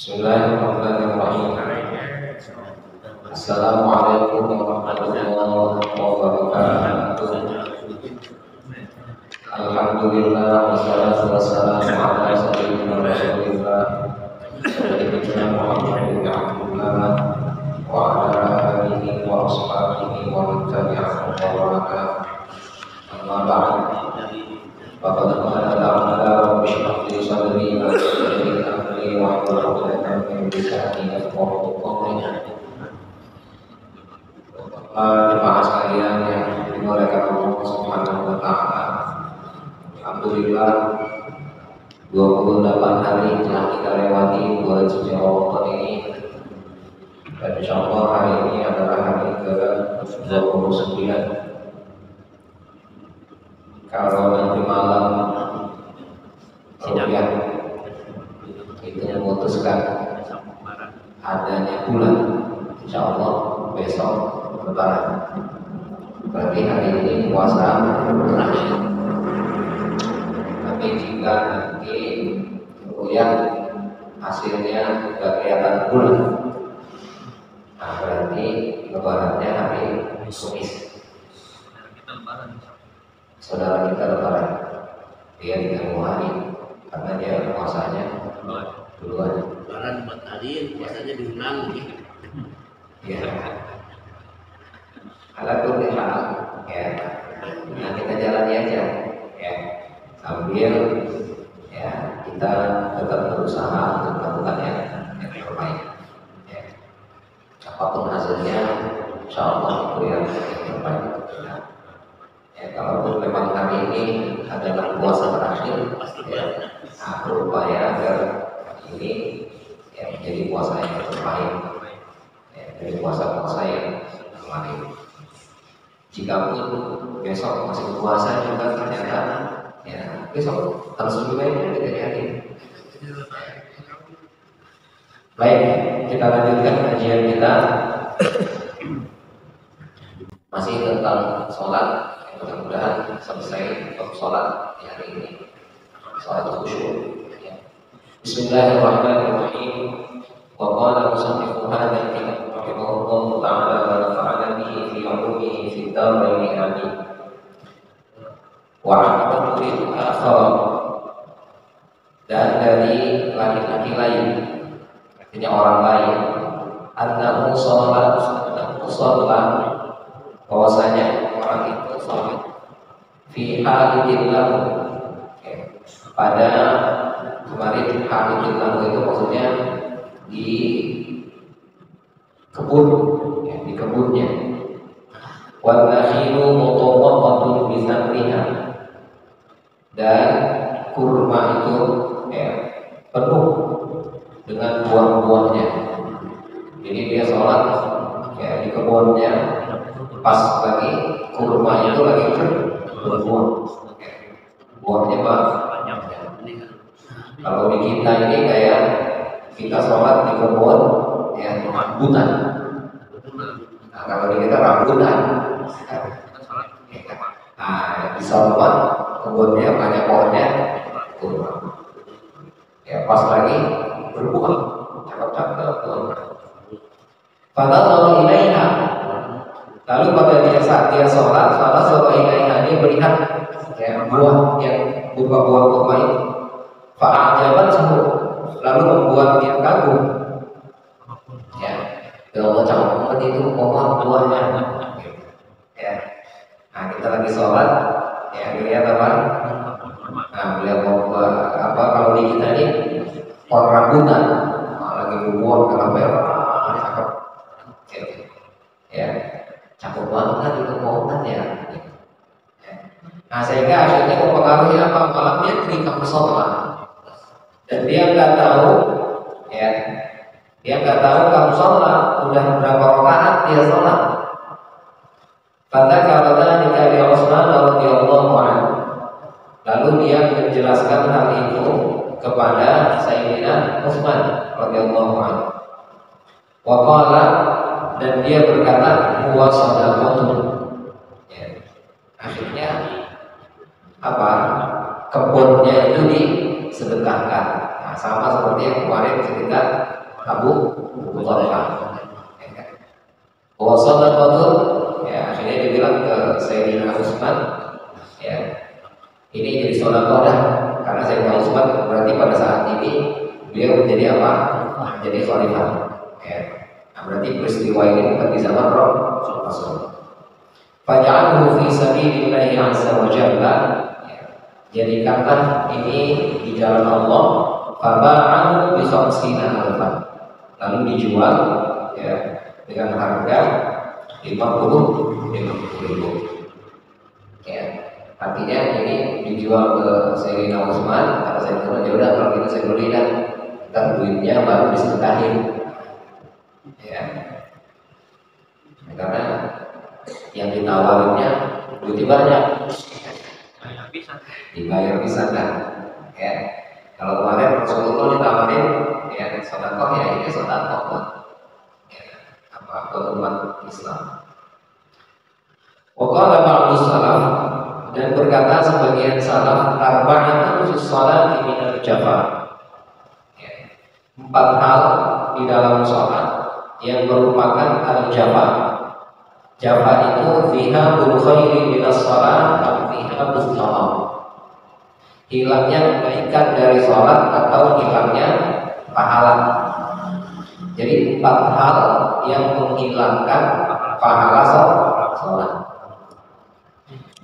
Bismillahirrahmanirrahim. Assalamualaikum warahmatullahi wabarakatuh. Alhamdulillah wassalatu wassalamu ala sayyidina Rasulillah sayyidina Muhammad bin Abdullah wa ala alihi wa ashabihi wa man tabi'ahum wa wala. Amma ba'd. Faqad qala ta'ala rabbi shrah li sadri wa yassir li amri wa hlul 'uqdatam min lisani yafqahu qawli. Jemaah sekalian yang dimuliakan Allah Subhanahu wa taala. Alhamdulillah 28 hari telah kita lewati bulan suci Ramadan ini. Dan insyaallah hari ini adalah hari ke-29. Kalau nanti malam Rukyah itu memutuskan adanya bulan, insyaallah besok Lebaran. Berarti hari ini puasa berakhir. Tapi jika nanti Rukyah hasilnya tidak kelihatan bulan, nah berarti Lebarannya hari Kamis. Saudara kita Lebaran, dia tidak mau hari karena dia puasanya duluan. Lebaran 4 hari, puasanya diulang. Ya. Ala kulli hal, ya. Nah kita jalani aja, ya. Sambil ya kita tetap berusaha untuk melakukan yang terbaik. Ya. Apapun hasilnya, insyaallah itu yang terbaik. Ya, kalau memang hari ini adalah puasa terakhir, ya, nah, berupaya agar ini ya, menjadi puasa yang terbaik, ya, dari puasa-puasa yang kemarin. Jikapun besok masih puasa juga ternyata, ya, besok harus juga ini tidak yakin. Baik, kita lanjutkan kajian kita masih tentang sholat. Mudah-mudahan selesai untuk sholat di hari ini, sholat khusyuk. Ya. Bismillahirrahmanirrahim. Wa qala musannifu hadha al-kitab rahimahullahu ta'ala wa nafa'ana bihi fi 'ulumihi fi ad-darain amin. Wa 'aqibatu lil akhar, dan dari laki-laki lain, artinya orang lain, annahu sholat, bahwasanya orang itu sholat fi halidin lahu, pada kemarin halidin lahu itu maksudnya di kebun, ya, di kebunnya. Wan nakhilu mutawaqatun bi thamriha, dan kurma itu ya, penuh dengan buah-buahnya. Jadi dia sholat ya, di kebunnya. Pas lagi kurma itu lagi berbuah, buahnya banyak. Kalau di kita ini kayak kita sholat di kebun, ya rambutan. Nah, kalau di kita rambutan, nah di sholat kebunnya banyak pohonnya kurma. Ya pas lagi berbuah, cakep-cakep. Padahal kalau ilaiha, lalu pada saat dia sholat, salah seorang ilaiha, dia melihat ya, buah yang berupa buah kurma itu. Fa'ajaban semua, lalu membuat dia kagum. Ya, kalau cakep itu pohon buahnya. Ya, nah kita lagi sholat, ya melihat apa? Nah melihat buah apa? Kalau di kita ini pohon rambutan, lagi berbuah kalau merah, cakep. Ya. Cakep banget itu pohon ya. Nah sehingga akhirnya mempengaruhi apa? Malamnya ketika bersolat, dan dia nggak tahu, ya, dia nggak tahu kamu sholat udah berapa rakaat dia sholat. Kata kata dikali Utsman radhiyallahu anhu, lalu dia menjelaskan hal itu kepada Sayyidina Utsman radhiyallahu anhu. Wa qala, dan dia berkata huwa shadaqatun. Ya. Akhirnya apa? Kebunnya itu disedekahkan. Nah, Nah, sama seperti yang kemarin cerita Abu Talha. Bahwa sadaqatul, ya akhirnya dibilang ke Sayyidina Utsman, ya ini jadi sedekah dah, karena Sayyidina Utsman berarti pada saat ini beliau menjadi apa? Jadi khalifah. Ya. Nah, berarti peristiwa ini bukan di zaman Rasul. Faj'alhu fi sabilillahi 'azza wa jalla. Jadikanlah ini di jalan Allah. Faba'ahu bi khamsina alfan. Lalu dijual ya dengan harga 50 ribu. Ya, artinya ini dijual ke Sayyidina Utsman. Kata Sayyidina Utsman, ya udah kalau gitu saya beli dan ntar duitnya baru disedekahin. Ya, karena yang ditawarinnya duitnya banyak, dibayar bisa kan? Ya, kalau kemarin Rasulullah ditawarin ya sedekah, ya ini sedekah ya, apa umat Islam. Waqala ba'du salaf, dan berkata sebagian salaf, arba'atun fi sholati minal jafa. Empat hal di dalam sholat yang merupakan al-jafa. Jafa itu fiha bil khairi minas sholat atau fiha bil salam. Hilangnya kebaikan dari sholat atau hilangnya pahala. Jadi empat hal yang menghilangkan pahala sholat.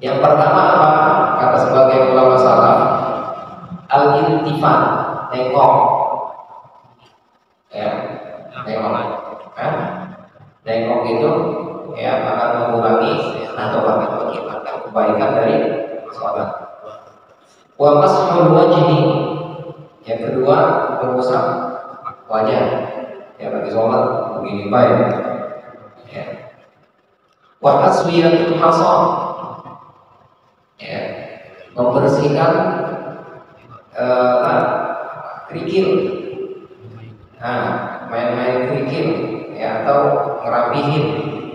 Yang pertama apa? Kata sebagai ulama salaf, al-iltifat, nengok. Ya, nengok. Nengok itu ya akan mengurangi atau bahkan menghilangkan kebaikan dari sholat. Wa mashul wajhi, yang kedua mengusap wajah. Ya bagi sholat begini baik. Ya. Wa taswiyatul hasab, ya membersihkan kerikil. Nah, main-main kerikil ya atau ngerapihin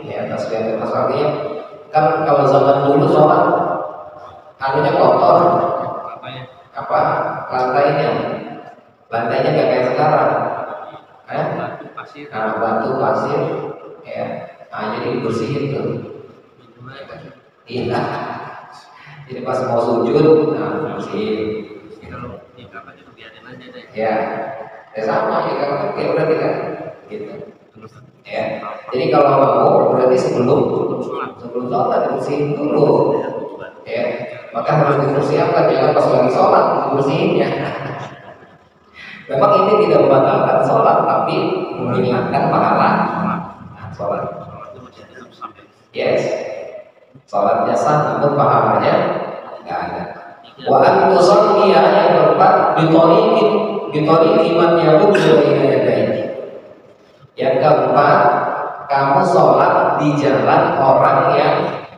ya tasbih masalahnya kan kalau zaman dulu sholat anunya kotor, apa lantainya nggak kayak sekarang, batu pasir ya, jadi dibersihin tuh, iya. Jadi pas mau sujud, bersihin. Ya, sama ya kalau kayak udah tidak gitu. Ya, jadi kalau mau berarti sebelum sholat dibersihin dulu. Ya, maka harus dipersiapkan, jangan pas lagi sholat dibersihinnya. Memang ini tidak membatalkan sholat, tapi menghilangkan pahala sholat. Yes, sholatnya sah, namun pahalanya nggak ada. Wa an tusalliya, yang keempat, bitariqi man yaqulu baina yadayhi. Yang keempat, kamu sholat di jalan orang yang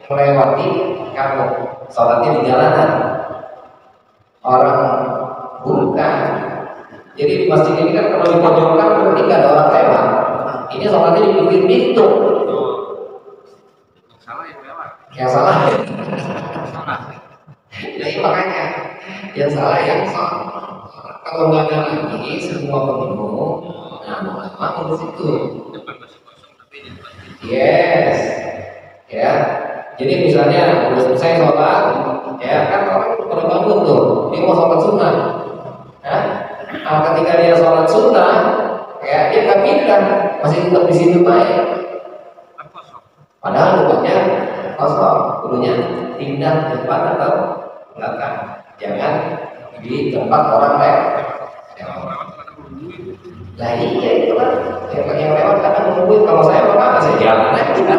melewati kamu. Sholatnya di jalanan, orang bukan. Jadi di masjid ini kan kalau di pojokan berarti nggak ada orang lewat. Ini sholatnya di pinggir pintu. Yang salah ya. Jadi makanya yang salah yang sholat. Kalau nggak ada lagi semua penuh, nah mau di situ. Yes, ya. Jadi misalnya udah selesai sholat, ya kan orang pada bangun tuh, dia mau sholat sunnah. Nah, ketika dia sholat sunnah, ya dia nggak pindah, masih tetap di situ baik. Padahal rupanya kosong, kudunya pindah depan atau belakang, jangan di tempat orang lain. Nah iya itu kan yang lewat kadang menungguin, kalau saya apa saya jalan aja.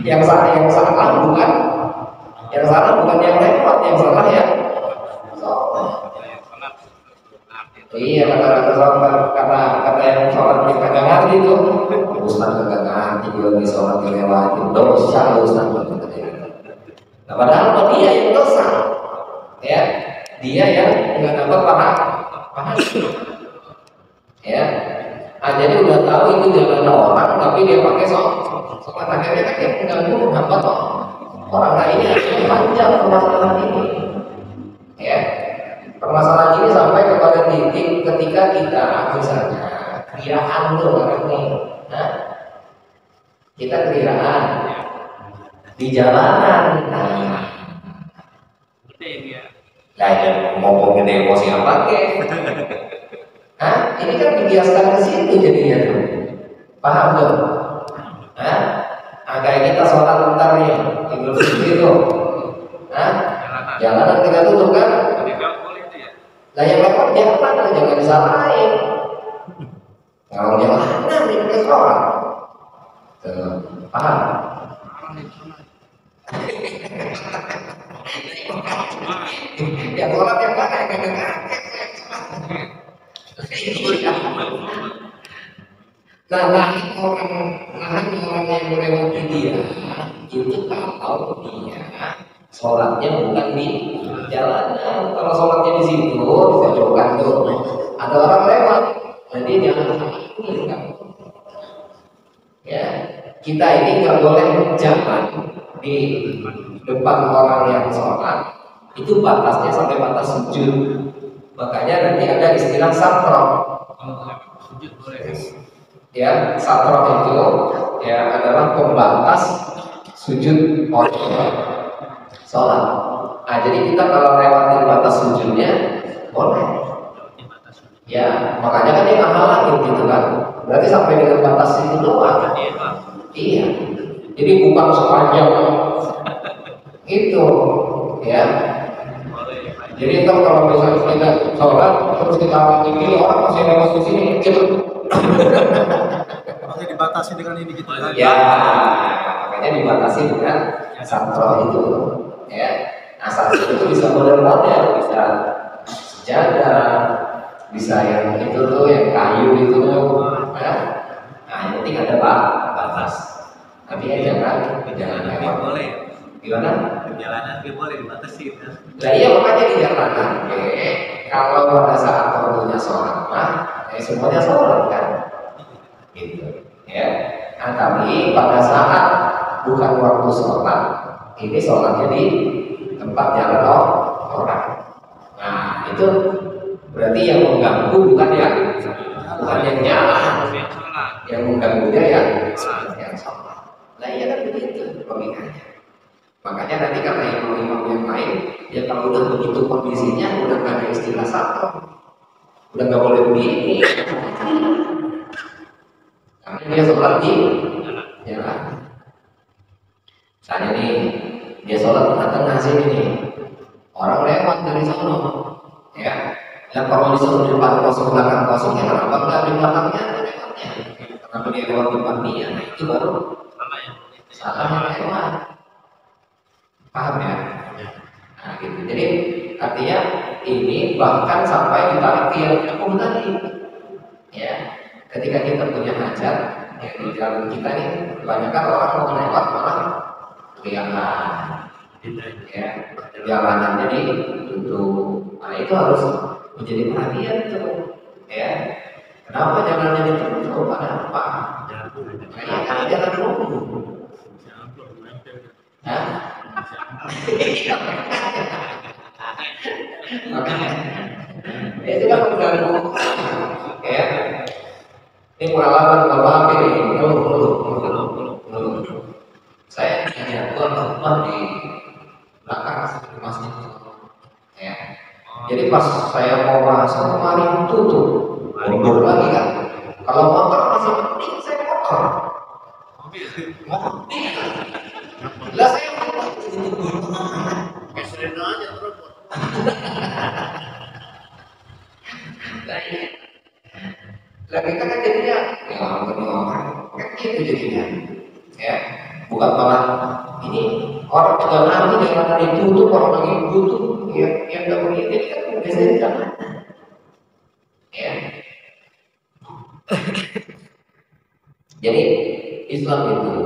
Yang salah bukan yang lewat, yang salah ya. Iya kata yang sholat yang kagak ngerti itu, Ustaz kagak ngerti dia lagi sholat dilewatin, dosa Ustaz. Nah padahal dia yang dosa, ya dia yang nggak dapat pahala. Ya, jadi udah tahu itu jalan orang, tapi dia pakai sholat akhirnya kan dia mengganggu menghambat orang lainnya. Panjang permasalahan ini, ya. Permasalahan ini sampai kepada titik ketika kita misalnya kriaan tuh orang nih, nah, kita kriaan di jalanan, nah, ya ngomong gede emosi apa ke? Hah? Ini kan dibiasakan ke situ jadinya tuh, paham tuh? Hah? Kayak kita sholat bentar nih, Idul Fitri tuh, hah? Jalanan kita tutup kan? Lah yang lewat jangan, jangan disalahin. Kalau jalanan ini pakai sholat, paham? Yang sholat yang mana? Nah, orang yang melewati dia itu kalau dia sholatnya bukan di jalanan. Kalau sholatnya di situ, bisa coba tuh. Ada orang lewat, jadi jangan ini kan. Ya, kita ini nggak boleh jalan di depan orang yang sholat. Itu batasnya sampai batas sujud. Makanya nanti ada istilah satroh. Ya, satroh itu ya adalah pembatas sujud orang sholat. Nah, jadi kita kalau lewatin batas sujudnya boleh. Ya, makanya kan dia ngahalangin gitu kan. Berarti sampai dengan batas itu doang. Iya. Jadi bukan sepanjang itu, ya. Jadi kalau misalnya kita sholat terus kita ini orang masih lewat di sini, gitu. Masih dibatasi dengan ini gitu kan? Ya, makanya dibatasi dengan satroh itu, ya. Nah, satroh itu bisa model-model, bisa sejadah, bisa yang itu tuh, yang kayu itu, ya. Nah, yang penting ada batas. Tapi ya jangan lewat. Boleh. Gimana? Perjalanan dia boleh dibatasi. Nah iya makanya di jalanan, kalau pada saat waktunya sholat mah, semuanya sholat kan, gitu, ya. Nah tapi pada saat bukan waktu sholat, ini sholatnya di tempat jalan orang. Nah itu berarti yang mengganggu bukan yang jalan, yang mengganggunya yang sholat. Nah iya kan begitu logikanya. Makanya nanti kata imam-imam yang lain, ya kalau udah begitu kondisinya, udah gak ada istilah satroh, udah gak boleh begini. Karena dia sholat di jalan. Misalnya nih, dia sholat tengah-tengah sini nih, orang lewat dari sana, ya. Dan kalau disuruh di depan kosong, belakang kosong, ya kenapa nggak di belakangnya ada lewatnya? Kenapa dia lewat depan dia? Nah itu baru salah yang lewat. Paham ya? Nah gitu. Jadi artinya ini bahkan sampai ditarik ke yang hukum tadi. Ya, ketika kita punya hajat, ya di jalan kita nih, kebanyakan orang mau lewat malah kelihatan. Ya, jalanan jadi duduk. Nah itu harus menjadi perhatian tuh. Ya, kenapa jalannya ditutup? Ada apa? Kayaknya jalan umum. Nah, itu kan mengganggu, ya. Ini pengalaman bapak ini, dulu. Saya hanya tuan di belakang di masjid, ya. Jadi pas saya mau masuk kemarin tutup, mundur lagi kan. Kalau motor masih penting saya motor. Lah saya Sering aja terus. Lah kita kan jadinya ya orang kan gitu jadinya, ya. Bukan malah ini orang juga nanti jangan ditutup, orang lagi butuh yang nggak begitu ini kan biasanya jangan, ya. Jadi Islam itu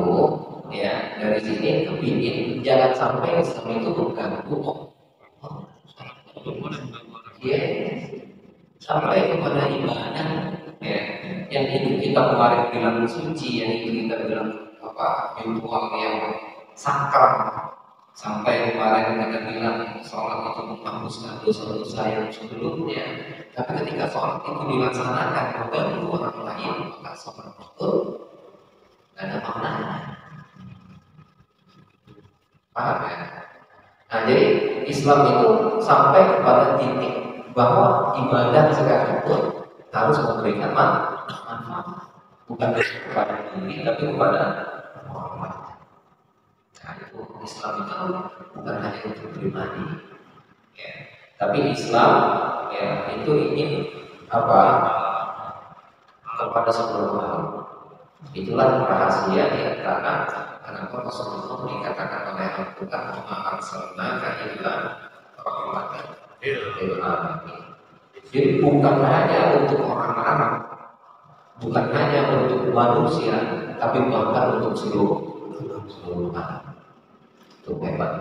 ya dari sini kepingin jangan sampai Islam itu mengganggu ya sampai kepada ibadah ya yang hidup kita kemarin bilang suci, yang itu kita bilang apa ritual yang sakral Sampai kemarin mereka bilang sholat itu menghapuskan dosa-dosa yang sebelumnya. Tapi ketika sholat itu dilaksanakan mengganggu orang lain, maka sholat itu tidak ada maknanya. Paham ya? Nah, jadi Islam itu sampai kepada titik bahwa ibadah sekalipun harus memberikan manfaat, bukan kepada diri tapi kepada orang lain. Nah, itu Islam itu bukan hanya untuk pribadi, ya. Tapi Islam ya itu ingin apa kepada semua orang. Itulah rahasia di antara kenapa Rasulullah dikatakan oleh Al-Quran arsalnaka illa rahmatan lil alamin. Jadi bukan hanya untuk orang Arab, bukan hanya untuk manusia, tapi bahkan untuk seluruh alam. Itu hebat.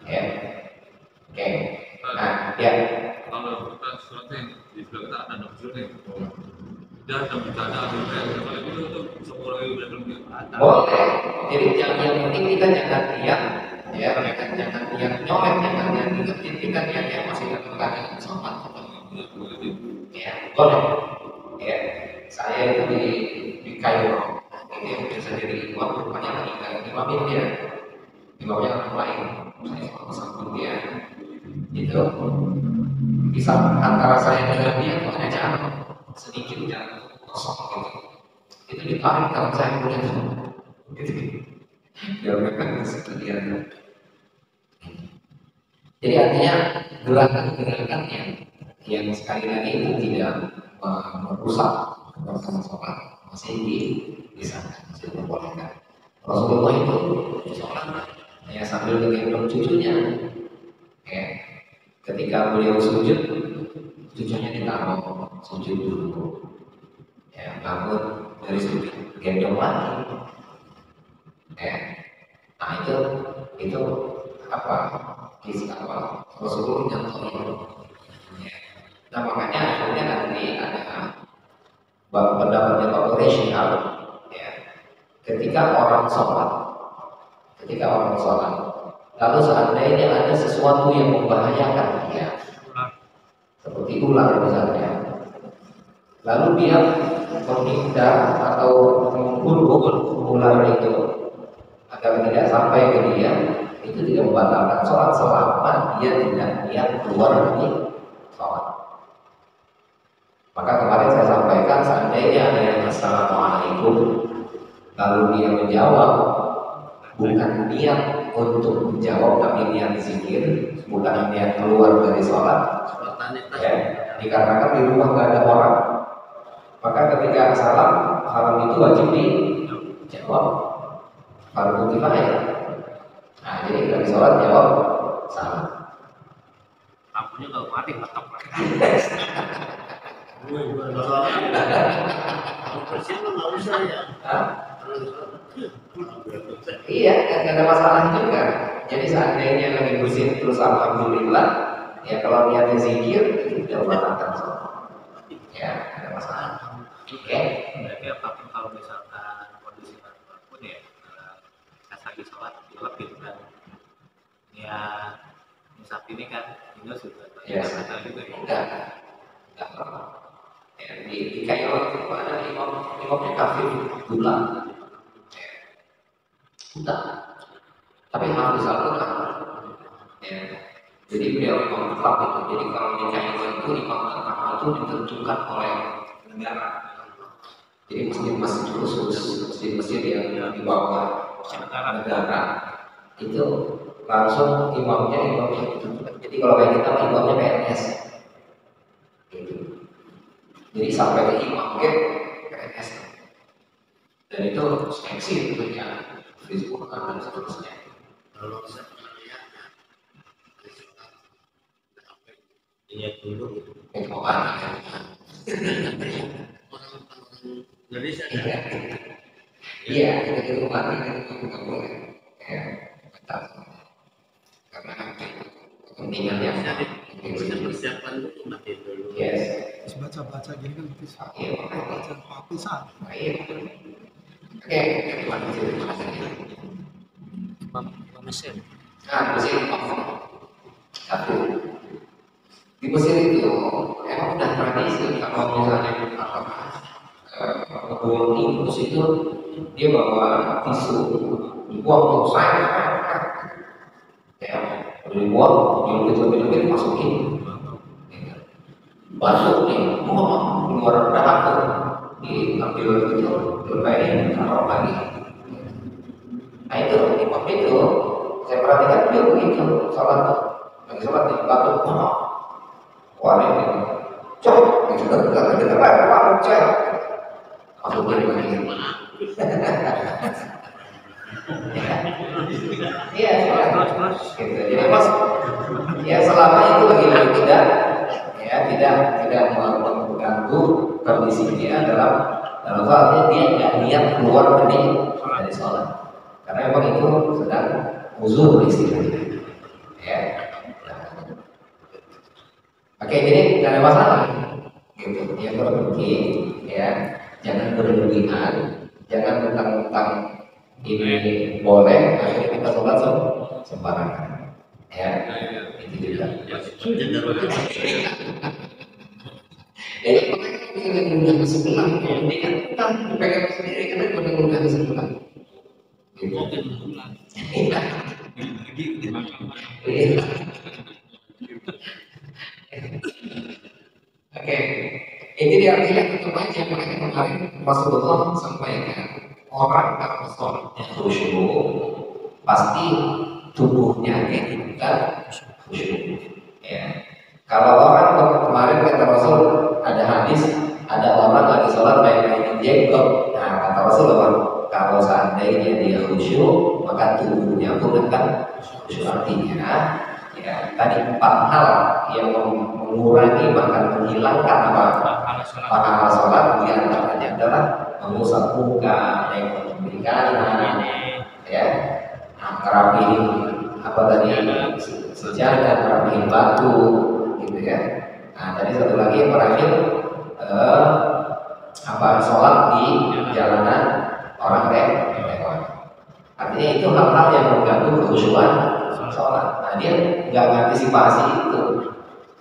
Ya. Oke. Nah, ya. Kalau kita suratnya di sebelah kita ada nafsu nih. Dan bercanda kalau itu semua ada. Boleh. Jadi yang penting kita jangan diam, ya, jangan diam nyolek, jangan diam ingetin kita yang masih dalam keadaan sopan. Ya, boleh. Ya, saya itu di Kairo. Ini yang biasa jadi imam, rupanya lagi nggak imamin dia. Imamnya orang lain, saya sama dia. Itu bisa antara saya dengan dia itu hanya jarak sedikit jarak kosong gitu. Itu ditarik kalau saya punya itu. Dia memang kesediaan. Jadi artinya gerakan-gerakan yang sekali lagi itu tidak merusak kebersamaan sholat, masih disahkan, masih dibolehkan. Rasulullah itu sholat ya sambil menggendong cucunya. Ya. Ketika beliau sujud, cucunya ditaruh sujud dulu. Ya, bangun dari sujud, gendong lagi. Ya. Nah itu apa? Kisah apa? Rasulullah nyontohin. Ya. Nah makanya akhirnya nanti ada pendapatnya Pak Quraisy ya. Ketika orang sholat, lalu seandainya ada sesuatu yang membahayakan dia, seperti ular misalnya, lalu dia menghindar atau membunuh ular itu agar tidak sampai ke dia, itu tidak membatalkan sholat selama dia tidak niat keluar dari sholat. Maka kemarin saya sampaikan seandainya ada yang assalamualaikum, lalu dia menjawab bukan niat untuk menjawab tapi niat zikir, bukan niat keluar dari sholat, ya, dikarenakan di rumah nggak ada orang, maka ketika salam itu wajib dijawab, fardu kifayah. Nah jadi kalau di sholat jawab salam. Lampunya kalau mati tetap persen lo nggak usah ya. Iya, nggak ada masalah juga. Jadi seandainya lagi bersin terus alhamdulillah, ya kalau niatnya zikir itu tidak membatalkan sholat. Ya, ada masalah. Oke. Berarti apapun kalau misalkan kondisi apapun ya, pas lagi sholat gitu kan. Ya, saat ini kan ini sudah Ya, batal juga ya. enggak apa-apa. Ya, di Kairo itu ada imamnya kafir gula. Enggak. Tapi harus Al-Quran. Ya. Jadi beliau imam tetap itu. Jadi kalau di Kairo itu imam tetap itu ditentukan oleh negara. Jadi masjid-masjid khusus, masjid-masjid yang di bawah negara itu langsung imamnya ditentukan. Jadi kalau kayak kita imamnya PNS. Gitu. Jadi sampai ke imam PNS. Dan itu seleksi tentunya. Facebook dan seterusnya. Kalau bisa lihat lihat dulu gitu. Orang Indonesia iya, itu mati itu nggak boleh. Ya, betul. Karena kepentingan yang bisa persiapan dulu mati dulu. yes. Baca-baca gini kan bisa. Iya. Baca bisa. Baik. Oke, terima kasih. Mesir. Nah, di Mesir satu. Di Mesir itu emang udah tradisi kalau misalnya ngebul terus itu dia bawa tisu dibuang tuh ya dibuang dilukit masukin masuk nih keluar darah diambil itu dilepain taruh lagi. Nah itu imam itu saya perhatikan dia begitu sholat lagi sholat di batu warna ini cok itu nggak kedengeran apa cek masuk lagi iya terus gitu jadi mas ya selama itu lagi tidak mengganggu kondisinya dalam soalnya dia nggak niat keluar dari sholat karena memang itu sedang uzur istilahnya ya. Oke, jadi nggak ada masalah gitu ya, berpikir ya jangan berlebihan, jangan mentang-mentang ini boleh akhirnya kita sholat sembarangan ya itu juga. Jadi makanya kita mudah ke sebelah, ini kan kita pegang sendiri karena kita mudah ke sebelah. Oke, ini dia artinya tetap aja mereka kemarin Rasulullah sampaikan orang kalau sholatnya khusyuk pasti tubuhnya juga khusyuk. Ya, kalau orang kemarin kata Rasul ada hadis ada orang lagi sholat main-mainin jenggot. Nah kata Rasulullah kalau seandainya dia khusyuk maka tubuhnya pun akan khusyuk artinya ya tadi 4 hal yang mengurangi bahkan menghilangkan pahala sholat di antaranya adalah mengusap muka, nengok kiri kanan, ya, ngerapihin apa tadi sejadah, ngerapihin batu, gitu ya. Nah tadi satu lagi yang terakhir sholat di jalanan orang lewat. Artinya itu hal-hal yang mengganggu kekhusyuan sholat. Nah dia nggak mengantisipasi itu.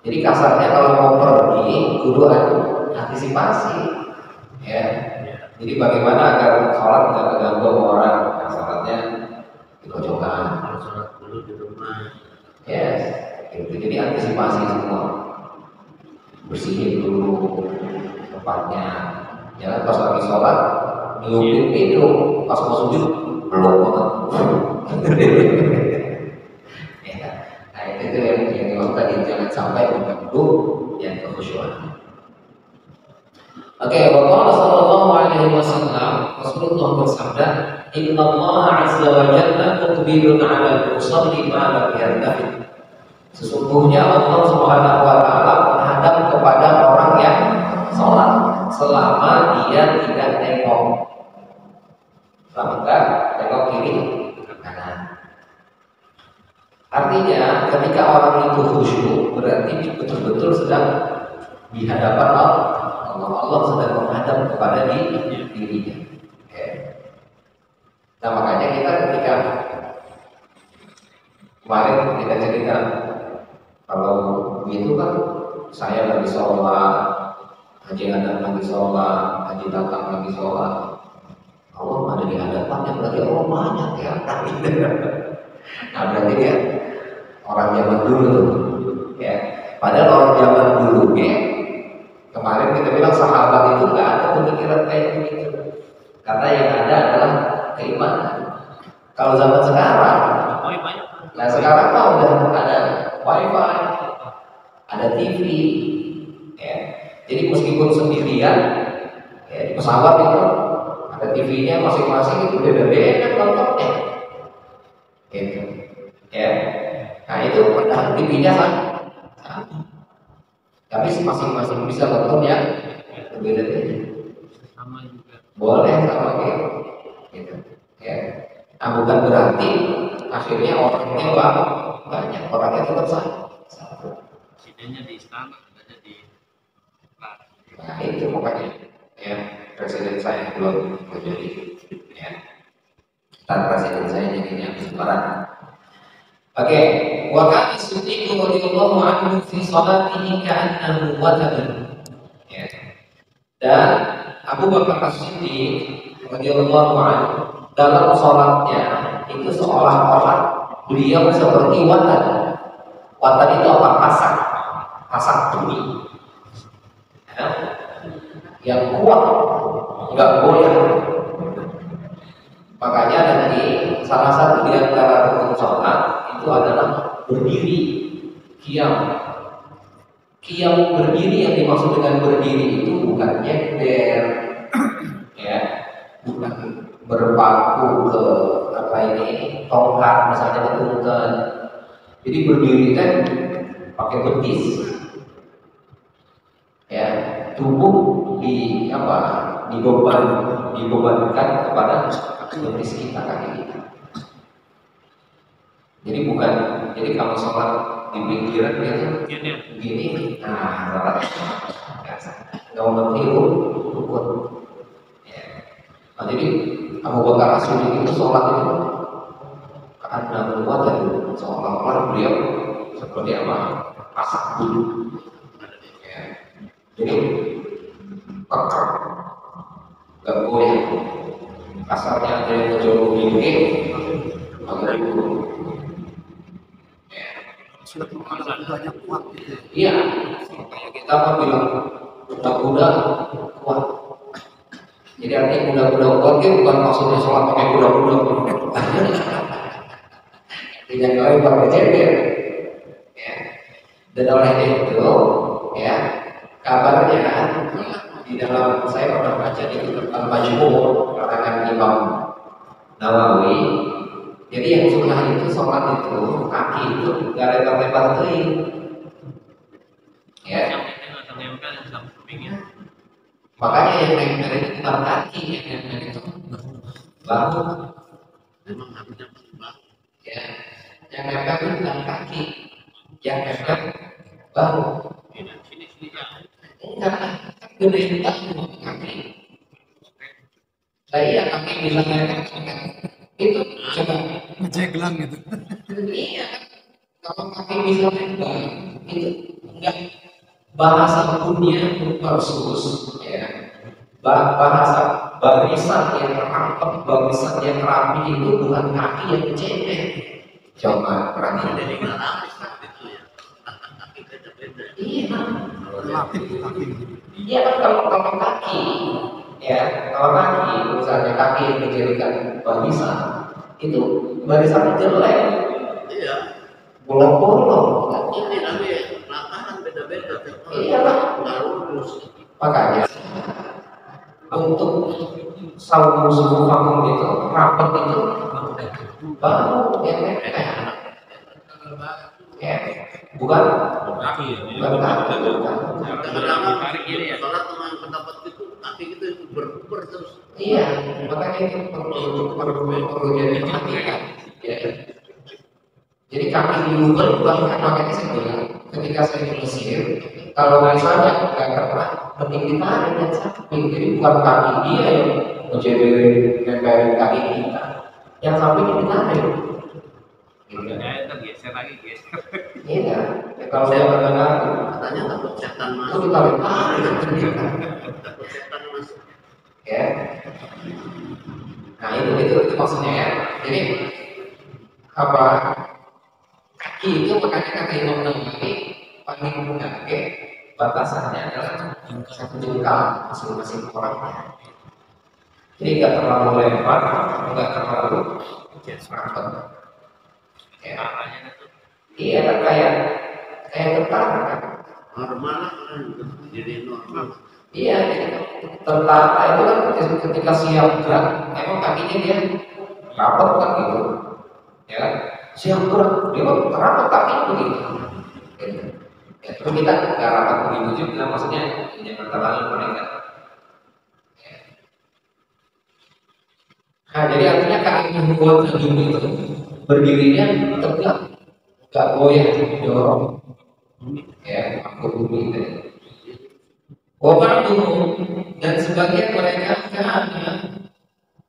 Jadi kasarnya kalau mau pergi kudu antisipasi, ya. Jadi bagaimana agar sholat nggak terganggu sama orang? Nah, sholatnya di pojokan, sholat dulu di rumah. Yes, gitu. Jadi antisipasi semua. Bersihin dulu tempatnya. Jangan pas lagi sholat ngelupin itu, pas mau sujud belum banget. Ya, nah itu yang dimaksud tadi jangan sampai mengganggu yang kekhusyuan. Oke, Bapak Sallallahu Alaihi Wasallam Rasulullah bersabda, Inna Allah Azza wa Jalla tuqbilun ala al-musalli ma lam yartafid. Sesungguhnya Allah Subhanahu wa Ta'ala menghadap kepada orang yang sholat selama dia tidak tengok, selama tidak tengok kiri kanan. Artinya ketika orang itu khusyuk berarti betul-betul sedang di hadapan Allah sedang menghadap kepada dirinya. Okay. Nah makanya kita ketika kemarin kita cerita kalau begitu kan saya lagi sholat, Haji Adam lagi sholat, Haji Tatang lagi sholat, Allah ada di hadapannya berarti Allah banyak ya. Nah berarti ya orang zaman dulu ya. Padahal orang zaman dulu ya, kemarin kita bilang sahabat itu nggak ada pemikiran kayak begitu, karena yang ada adalah keimanan. Kalau zaman sekarang, nah sekarang mah udah ada wifi, ada TV, ya. Jadi meskipun sendirian, ya, di pesawat itu ada TV-nya masing-masing itu beda-beda nontonnya, gitu, ya. Nah itu padahal TV-nya sama. Tapi masing-masing bisa nonton yang berbeda-beda. Sama juga. Boleh sama gitu. Ya. Nah bukan berarti akhirnya orangnya banyak, orangnya tetap satu. Presidennya di istana, adanya di. Nah itu makanya ya presiden saya belum menjadi ya. Dan presiden saya jadinya sembarang. Oke, wa kana Siddiq radhiyallahu anhu fi salatihi ka'annahu watabun. Ya. Dan Abu Bakar As-Siddiq radhiyallahu anhu dalam salatnya itu seolah-olah beliau seperti watan. Watan itu apa? Pasak bumi. Ya. Yang kuat, nggak goyah. Makanya nanti salah satu di antara rukun sholat itu adalah berdiri, qiyam. Qiyam berdiri yang dimaksud dengan berdiri itu bukan nyender, ya, bukan berpaku ke apa ini tongkat misalnya ditungkan. Jadi berdiri kan pakai betis, ya, tubuh dibebankan kepada betis kita, kaki kita. Jadi kalau sholat di pinggiran itu begini, nah sholat biasa, nggak memenuhi rukun. Ya. Nah, jadi Abu Bakar As-Siddiq itu sholat itu karena buat dan seolah-olah beliau seperti apa? Pasak bulu. Ya. Jadi kekar, nggak goyah. Kasarnya ada yang menjauh ini, agak dulu. Sudah kudanya kuat gitu. Iya, kayak kita kan bilang kuda-kuda kuat. Jadi artinya kuda-kuda kuat itu bukan maksudnya sholat pakai kuda-kuda. Tidak kali pakai cender. Ya. Dan oleh itu, ya kabarnya di dalam saya pernah baca di Al-Majmu' karangan Imam Nawawi. Jadi yang sunnah itu sholat itu kaki itu nggak lebar-lebar tuh, ya. Makanya yang nempel itu bukan kaki, yang nempel itu bahu. Ya, yang nempel itu bukan kaki, yang nempel bahu. Enggak, gede bahu kaki. Saya kaki bisa nempel itu coba Ngejeglang gitu. iya, kalau kaki bisa nempel itu enggak bahasa dunia versus ya bahasa barisan yang rapat, barisan yang rapi itu bukan kaki yang cendek. Coba perhatian dari iya, Relatif kaki. iya kan kalau kaki ya, kalau kaki misalnya kaki yang dijadikan barisan itu barisannya jelek. Iya. Bolong-bolong. Ini tapi lapangan beda-beda. Iya lah. Lurus. Makanya untuk saum subuh kamu itu rapat itu baru yang nempel. Ya, bukan kaki ya. bukan kaki, bukan. Kadang-kadang tarik ini ya. Sholat dengan pendapat itu kaki itu berputar terus. Iya, makanya itu perlu jadi perhatian. Ya. Jadi kaki dulu bahkan makanya saya bilang ketika saya di Mesir, kalau misalnya nggak pernah penting ditarik dan samping, jadi bukan kaki dia yang menjadi nempelin kaki kita, yang samping ditarik. Gitu. Geser lagi, geser. Iya, ya, kalau saya mendengar Katanya takut setan itu masuk. ditarik Takut setan masuk. ya. Nah itu maksudnya ya. Jadi apa? Kaki itu makanya kata Imam Nawawi paling mudah, batasannya adalah satu jengkal masing-masing orangnya. Jadi nggak terlalu lebar, nggak terlalu rapat. Ya, iya kan kayak tentara kan. Normal kan jadi normal. Iya, jadi tentara itu kan ketika siap gerak, emang kakinya dia rapat kan gitu, ya kan? Siap gerak, dia kan rapat kakinya begitu. Ya, terus kita nggak rapat begitu juga, maksudnya jangan terlalu mereka. Ya. Nah, jadi artinya kaki membuat tubuh itu berdirinya tegak, nggak goyah, dorong. Ya, aku bumi tadi. Wabatuhum dan sebagian mereka karena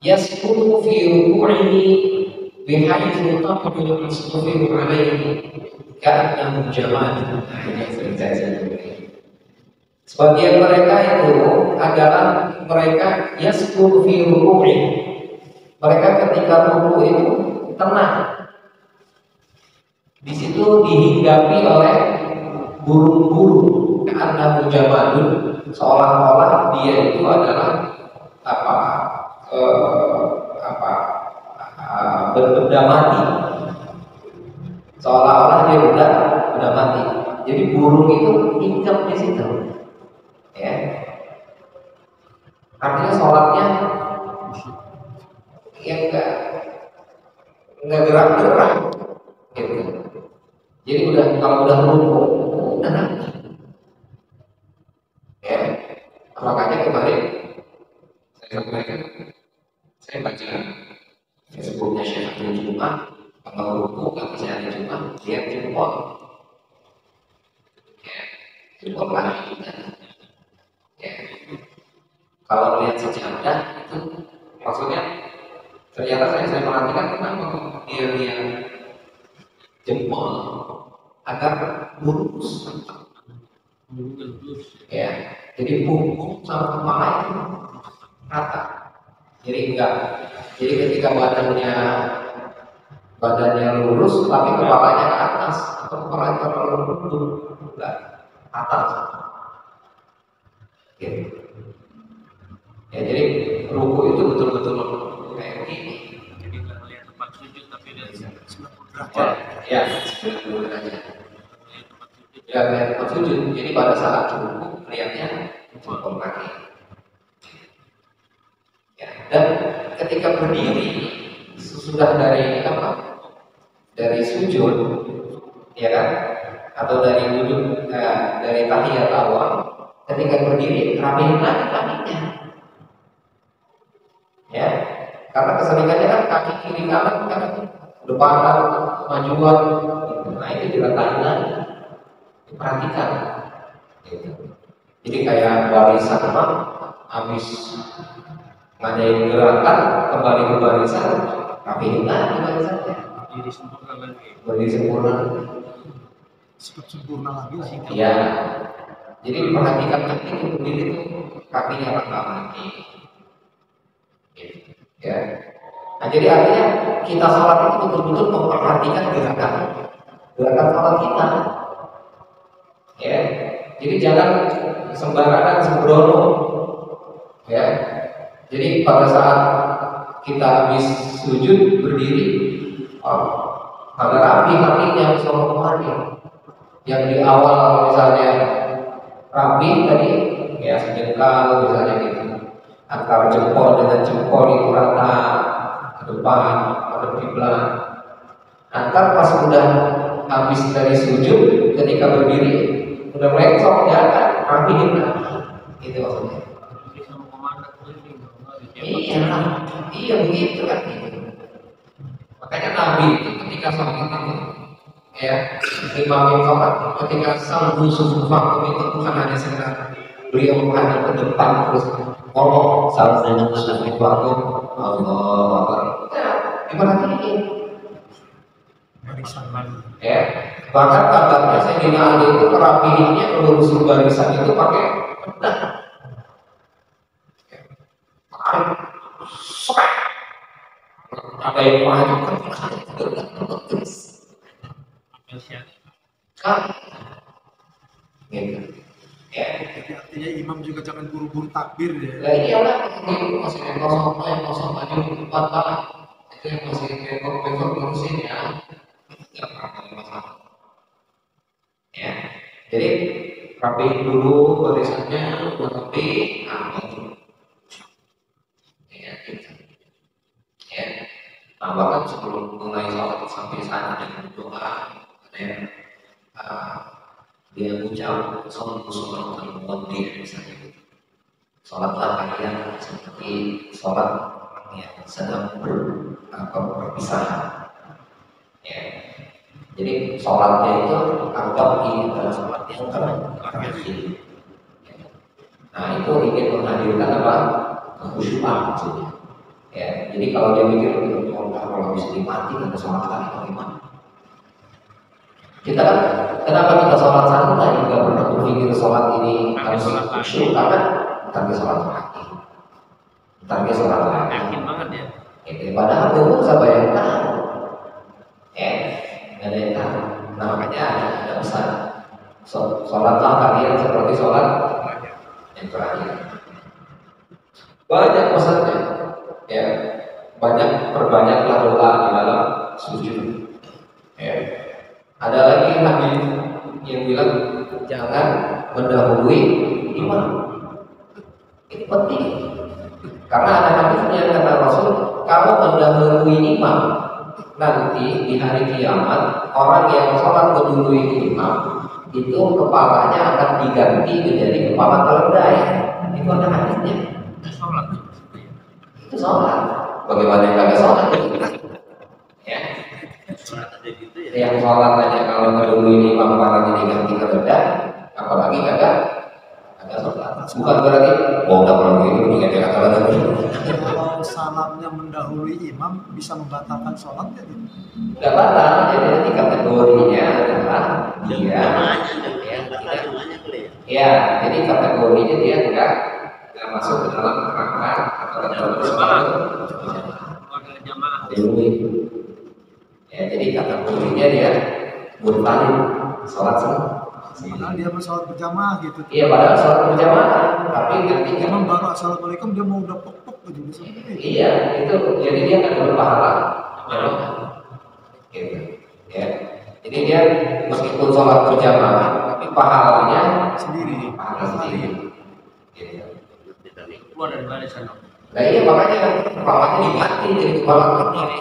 yaskutu fi ruku'ihi Bihaitsu taqbilu mustafiru alaihi ka'annahu jamal. Sebagian mereka itu adalah mereka yasqulu fi ruku'i. Mereka ketika ruku itu tenang. Di situ dihinggapi oleh burung-burung ka'annahu jamalun, seolah-olah dia itu adalah benda mati, seolah-olah dia benda mati. Jadi burung itu hinggap di situ, ya. Artinya sholatnya yang nggak gerak-gerak, gitu. Jadi kalau udah ruku, udah nanti. Ya, makanya kemarin saya sampaikan, saya baca Facebooknya Syekh Abdul Jum'ah, kalau ruku kalau saya ada Jum'ah, dia jempol, ya, jempol lagi. Ya, kalau lihat sejadah itu maksudnya ternyata saya perhatikan kenapa dia jempol agar lurus, ya, jadi punggung sama kepala itu rata. Jadi ketika badannya lurus tapi kepalanya ke atas atau kepalanya terlalu mundur, enggak, atas. Gitu. Ya, jadi ruku itu betul-betul kayak begini. Jadi nggak melihat tempat sujud tapi dari 90 derajat. Ya, 90 derajat. Ya, melihat tempat sujud. Jadi pada saat ruku melihatnya jempol kaki. Ya, dan ketika berdiri sesudah dari sujud, ya kan, atau dari duduk, dari tahiyat awal, ketika berdiri rapihin lagi kakinya, ya, karena keseringannya kan kaki kiri kanan kan depan kemajuan, gitu. Nah itu diratain lagi, diperhatikan, gitu. Jadi kayak barisan habis ngadain gerakan kembali ke barisan, rapihin lagi barisannya, Jadi sempurna lagi. berdiri sempurna. Sempurna lagi lah. Iya. Jadi diperhatikan nanti berdiri itu kakinya rata lagi. Ya. Nah jadi artinya kita sholat itu betul-betul memperhatikan gerakan sholat kita. Ya. Jadi jangan sembarangan sembrono. Ya. Jadi pada saat kita habis sujud berdiri, ada rapi kakinya sama kemarin. Yang di awal misalnya rapi tadi, ya sejengkal misalnya gitu. Antara jempol dengan jempol itu rata ke depan, pada kiblat. Antar pas udah habis dari sujud, ketika berdiri udah melencong ya kan, rapiin lagi. Itu maksudnya. Iya begitu kan. Makanya Nabi itu ketika sholat itu, ya, imamin sholat ketika salbu sufufakum itu bukan hanya sekedar beliau menghadap ke depan terus ngomong salbu sufufakum Allahu Akbar. Ya, diperhatiin. Ya, bahkan kabarnya Sayyidina Ali itu kerapihinnya melurusin barisan itu pakai pedang. Ada yang maju terus kan gitu ya. Jadi artinya imam juga jangan buru-buru takbir ya. Nah iyalah itu masih kosong maju depan tangan itu yang masih bengkok ngurusin ya, nggak ada masalah ya. Jadi rapiin dulu barisannya, rapi, ya gitu ya. Nah bahkan sebelum mulai sholat sampai sana dengan doa ada yang dia ucap sholat al-muqaddim misalnya gitu. Sholatlah kalian seperti sholat yang sedang berpisah ya. Jadi sholatnya itu anggap ini adalah sholat yang terakhir. Nah itu ingin menghadirkan apa? Kekhusyuan maksudnya. Ya, jadi kalau dia mikir kalau bisa dimati ada sholat lagi bagaimana? Kita kan kenapa kita sholat santai nggak pernah berpikir sholat ini harus khusyuk karena target sholat lagi, target sholat lagi. Yakin banget ya. Padahal umur siapa yang tahu? Nggak ada yang tahu. Nah makanya ada pesan sholatlah kalian seperti sholat yang terakhir. Banyak pesannya, ya banyak perbanyaklah doa di dalam sujud. Ya. Ada lagi hadis yang bilang jangan mendahului imam. Ini penting karena ada hadisnya kata Rasul, kalau mendahului imam nanti di hari kiamat orang yang sholat mendahului imam itu kepalanya akan diganti menjadi kepala keledai. Itu ada hadisnya. Sholat. Itu sholat. Bagaimana yang kagak sholat? Ya. Sholat aja gitu ya. Yang sholat aja kalau mendahului imam kepalanya diganti keledai, apalagi kagak sholat. Bukan berarti udah kalau begitu mendingan dia kata lagi. Kalau salamnya mendahului imam bisa membatalkan sholat ya? Nggak batal, jadi nanti kategorinya adalah dia Jamaahnya juga ya, batal jamaahnya kali ya. ya, jadi kategorinya dia nggak masuk ke dalam kerangka atau ke dalam sholat Warga jamaah. dahului. Ya, jadi kategorinya dia murtadin sholat sunat. Padahal dia mau sholat berjamaah gitu. Iya, padahal sholat berjamaah, tapi nanti Imam baru assalamualaikum dia mau udah pok aja bisa. iya, itu jadi dia nggak dapat pahala. Gitu. Ya. Jadi dia meskipun sholat berjamaah, tapi pahalanya Sendiri. pahala sendiri. Gitu. Keluar dari barisan. Nah iya makanya kepalanya diganti jadi kepala keledai.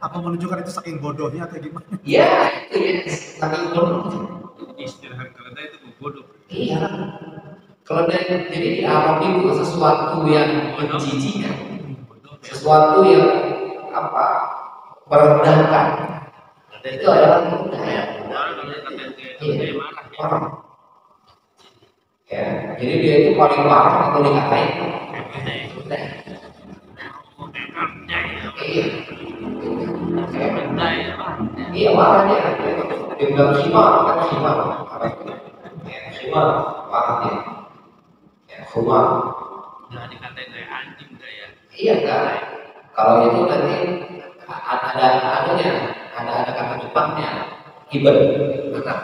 Apa menunjukkan itu saking bodohnya atau gimana? Iya, itu ya. Saking bodoh. Istilah keledai itu bodoh. Iya. Keledai jadi di Arab itu sesuatu yang menjijikan, sesuatu yang apa merendahkan. Itu adalah keledai. Orang. Ya, jadi dia itu paling parah kalau dikatain. Iya. Iya marahnya. Dia bilang khimar, kan khimar. Khimar, marah dia. Ya, khimar. Jangan dikatain kayak anjing kayak. Iya kan. Kalau itu nanti ada kata Jepangnya, ibad, anak.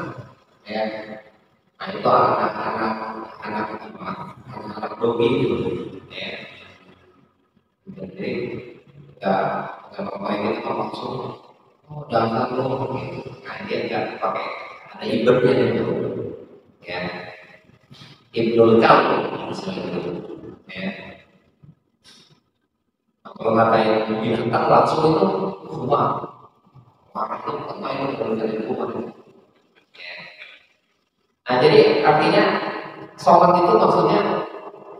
Ya. Nah itu anak dogi gitu. Ya. Jadi nggak apa-apa itu langsung dasar lo gitu. Nah dia nggak pakai ada ibadnya gitu. Ya. Ibnul Kaum ya. Nah, kalau ngatain binatang langsung itu rumah marah tuh ngatain dari rumah ya. Nah jadi artinya sholat itu maksudnya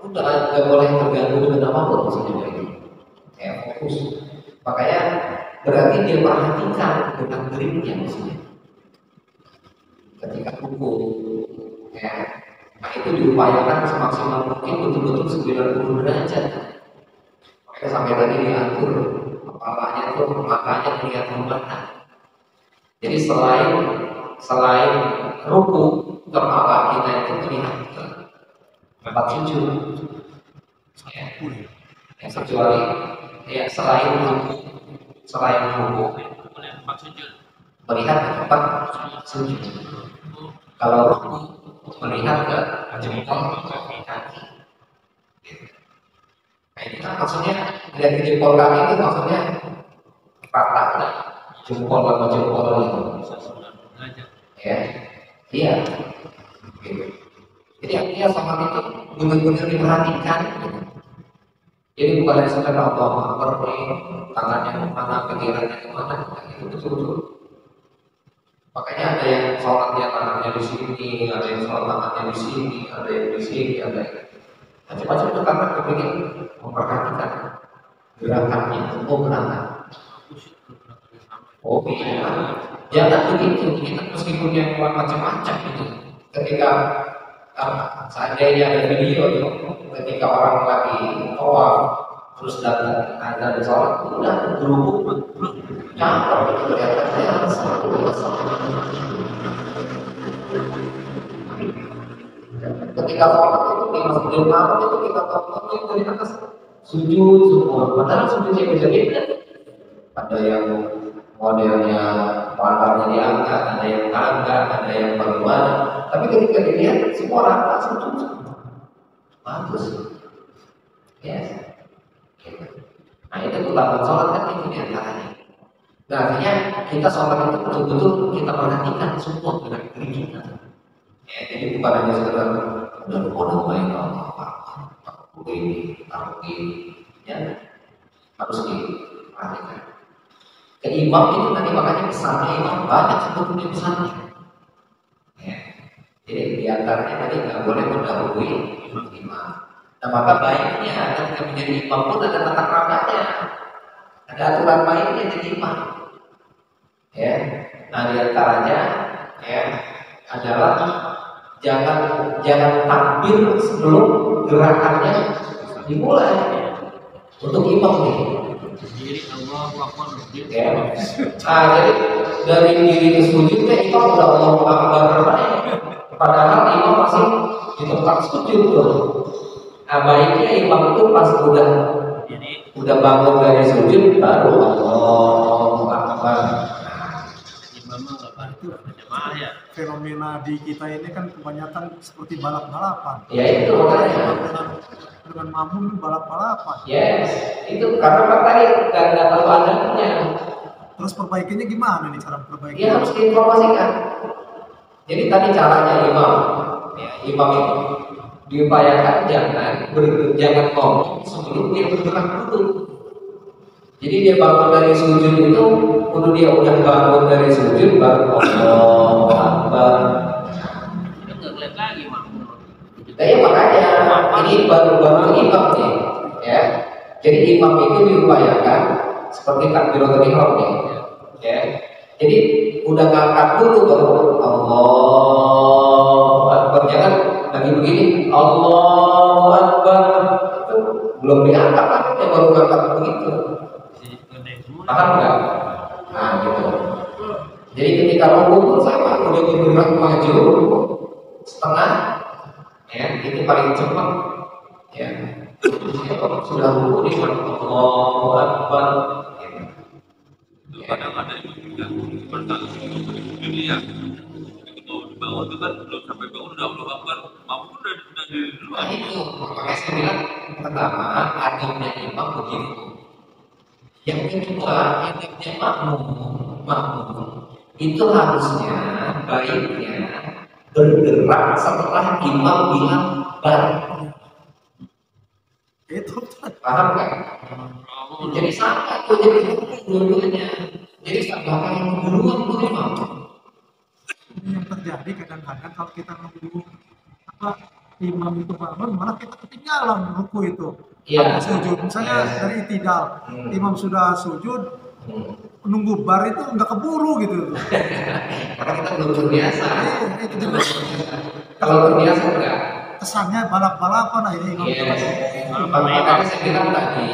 udah nggak boleh terganggu dengan apapun maksudnya begitu ya, fokus. Makanya berarti dia perhatikan dengan gripnya maksudnya ketika pukul ya. Nah itu diupayakan semaksimal mungkin betul-betul 90 derajat. Makanya sampai tadi diatur kepalanya tuh matanya melihat membentang. Jadi selain ruku kepala kita itu melihat ke tempat sujud. Ya. Kecuali ya selain ruku melihat ke tempat sujud. Kalau ruku melihat ke jempol kaki. Nah ini kan maksudnya lihat ke jempol kaki itu maksudnya rata lah jempol sama jempol itu. Ya, iya. Gitu. Jadi artinya sholat itu benar-benar diperhatikan. Jadi bukan hanya sekedar Allah tangannya kemana, pikirannya kemana, itu betul-betul. Makanya ada yang sholatnya tangannya di sini, ada yang sholat tangannya di sini, ada yang di sini, ada yang macam-macam itu karena kepingin memperhatikan gerakannya, semua gerakan. Oh iya, jangan begitu. Kita meskipun yang buat macam-macam itu, ketika seandainya ada video itu, ketika orang lagi tawaf terus datang azan sholat, udah berhubung cakep itu kelihatannya satu ketika sholat itu di Masjidil Haram itu kita tonton itu dari atas sujud semua, padahal sujudnya beda-beda. Ada yang modelnya pantatnya diangkat, ada yang kagak, ada yang bagaimana. Tapi ketika dilihat semua rata sujud, bagus. Yes. Nah itu utama sholat kan itu diantaranya. Nah artinya kita sholat itu betul-betul kita perhatikan semua gerak gerik kita. Ya, jadi bukan hanya sekedar udah main aku ini, ya harus diperhatikan. Ke imam itu tadi makanya pesannya imam banyak sebetulnya pesannya. Ya. Jadi diantaranya tadi nggak boleh mendahului imam. Nah maka baiknya ketika menjadi imam pun ada tata keramanya, ada aturan mainnya jadi imam. Ya, nah diantaranya ya adalah jangan takbir sebelum gerakannya dimulai untuk imam nih. Ya. Nah jadi dari diri ke sujud imam udah Allahu Akbar, padahal imam masih di tempat sujud tuh. Nah baiknya imam itu pas udah bangun dari sujud baru Allahu Akbar. Ya. Fenomena di kita ini kan kebanyakan seperti balap-balapan. Ya itu makanya dengan makmum balap-balapan. Yes, itu karena kan tadi nggak tahu adabnya. Terus perbaikinya gimana nih cara perbaikinya? Dia harus diinformasikan. Jadi tadi caranya imam, ya, imam itu diupayakan jangan ngomong sebelum dia bergerak dulu. Jadi dia bangun dari sujud itu, kudu dia udah bangun dari sujud baru Allahu Akbar. Nggak ngeliat lagi mak. Ya makanya ini baru imam nih, ya. Jadi imam itu diupayakan seperti takbiratul ihram nih, ya. Jadi udah ngangkat dulu baru Allahu Akbar, jangan lagi begini Allahu Akbar itu belum diangkat tangannya baru ngangkat begitu. Paham nggak? Nah gitu. Jadi ketika rukuk pun sama, udah bergerak maju setengah, ya itu paling cepat, ya. Sudah rukuk di Allahu Akbar. Kadang-kadang itu juga pertama dunia. Itu mau dibangun itu kan belum sampai bangun udah Allahu Akbar, mampu udah di luar. Nah itu makanya saya bilang pertama adabnya imam begitu. Yang kedua, adabnya makmum itu harusnya baiknya bergerak setelah imam bilang bar. Itu Paham kan? Jadi sama tuh jadi dua-duanya. Jadi bahkan yang duluan tuh imam. yang terjadi kadang-kadang kalau kita nunggu imam itu bangun malah kita ketinggalan ruku itu. Iya. Sujud misalnya dari itidal, imam sudah sujud, nunggu bar itu nggak keburu gitu. Karena kita belum terbiasa. Itu juga Kalau terbiasa enggak. kesannya balap-balapan akhirnya imam. Makanya saya bilang tadi,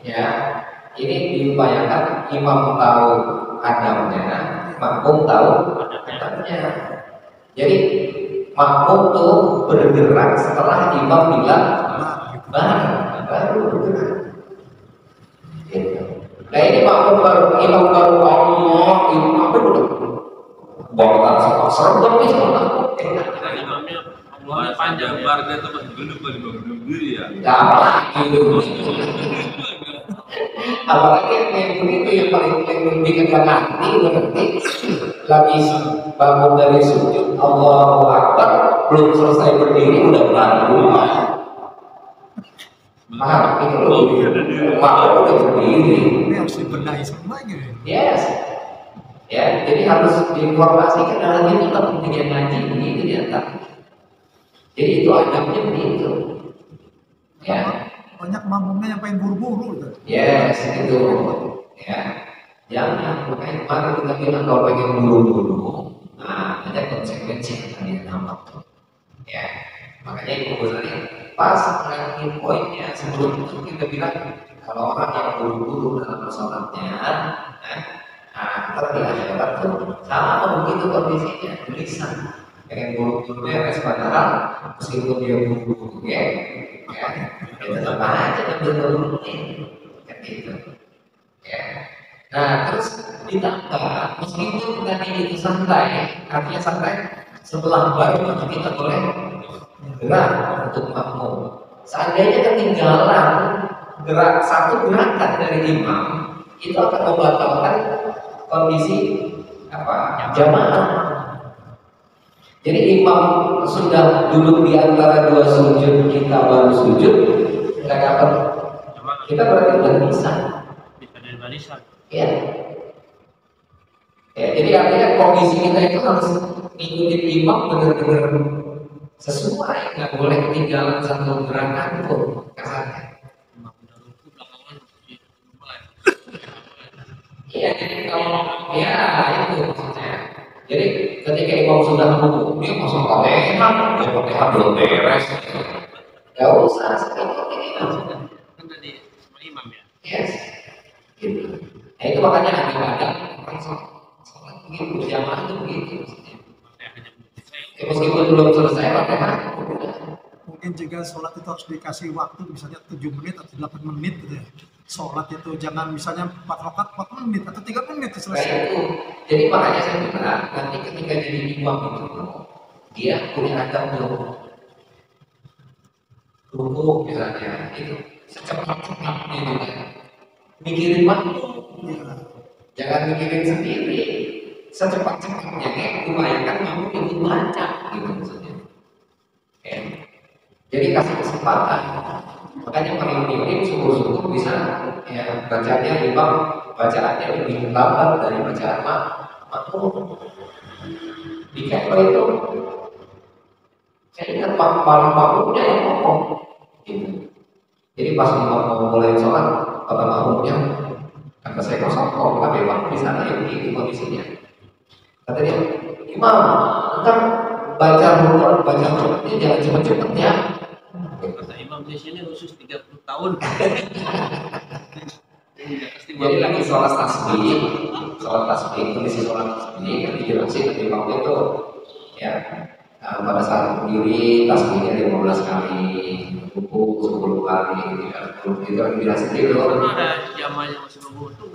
ya ini diupayakan imam tahu adabnya, makmum tahu adabnya. Jadi makmum tuh bergerak setelah imam bilang baru bergerak. Gitu. Nah ini makmum baru imam baru Allah imam apa udah bawa serem itu Imamnya Mulai panjang warga itu masih belum bangun diri ya. nggak apa lagi itu. Apalagi yang begitu yang paling bikin hati ngerti lagi bangun dari sujud Allahu Akbar belum selesai berdiri udah bangun. Paham itu loh. Makmum udah berdiri. Ini harus dibenahi semuanya. Yes. Ya, jadi harus diinformasikan dalam itu pentingnya ngaji begitu diantar. Jadi itu adabnya begitu. Ya. Banyak makmumnya yang pengen buru-buru gitu. Yes, itu. Ya. Jangan, makanya kemarin kita bilang kalau pengen buru-buru, nah ada konsekuensi yang tadi nampak tuh. Ya. Makanya itu misalnya pas ngangin poinnya sebelum itu kita bilang kalau orang yang buru-buru dalam sholatnya, kita di akhirat tuh sama begitu kondisinya, gelisah. Pengen buru-buru beres padahal meskipun dia buru-buru ya tetap aja ambil buru-buru kan gitu. Ya. Nah terus ditambah meskipun tadi itu santai, artinya santai setelah baru kita boleh gerak untuk makmum. Seandainya ketinggalan satu gerakan dari imam, itu akan membatalkan kondisi jamaah. Jadi imam sudah duduk di antara dua sujud, kita baru sujud, nggak dapat. Kita berarti udah bisa dari barisan. Ya. Ya, jadi artinya kondisi kita itu harus ikutin imam benar-benar sesuai, nggak boleh ketinggalan satu gerakan pun kasarnya. Iya, jadi kalau ya itu maksudnya. Jadi ketika imam sudah rukuk, dia masuk Fatihah belum beres. Gak usah seperti ini maksudnya. Kan tadi sama imam ya. Yes. Gitu. Nah itu makanya Nabi Adam orang sholat begitu, berjamaah itu begitu maksudnya. Ya, meskipun belum selesai Fatihah, Mungkin juga sholat itu harus dikasih waktu misalnya 7 menit atau 8 menit gitu ya. Sholat itu jangan misalnya 4 rakaat 4 menit atau 3 menit selesai. Nah, itu. Jadi makanya saya bilang nanti ketika jadi imam itu dia punya adab rukuk misalnya itu secepat-cepatnya juga mikirin waktu, jangan mikirin sendiri, secepat-cepatnya kayak upayakan kamu ikut baca gitu maksudnya. Ya. Jadi kasih kesempatan, makanya paling syukur-syukur bisa ya bacanya imam bacaannya lebih lambat dari bacaan makmum. Di Kepler itu saya ingat makmumnya yang ngomong gitu. Jadi pas imam mau mulai sholat, kata makmumnya kata saya kosong, tapi makmum di sana ya begitu kondisinya. Kata dia, imam, ntar baca rukuknya jangan cepet-cepet ya. Kata imam di sini khusus 30 tahun. Jadi lagi sholat tasbih, kondisi sholat tasbih kan dijelasin dari waktu itu ya. Pada saat berdiri tasbihnya 15 kali, ruku 10 kali, itu kan dijelasin gitu. Karena ada jamaahnya masih membutuh,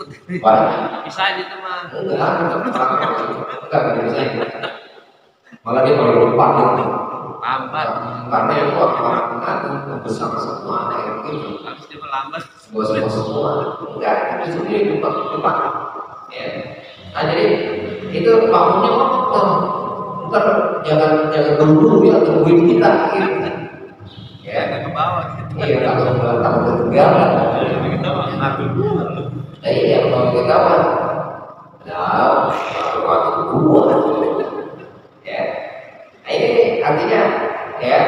bisa aja teman. Enggak bisa. Malah dia paling lupa gitu. Lambat. Karena itu orang besar semua kayak gitu. Habis dia melambat. Semua enggak, itu sendiri lupa. Ya. Nah jadi itu makmumnya ngomong, ntar jangan buru-buru ya tungguin kita gitu. Ya Ke bawah. iya takut ketinggalan. Kita mah ngatur dulu. Iya kalau kita mah waktu gua ya. Nah ini artinya ya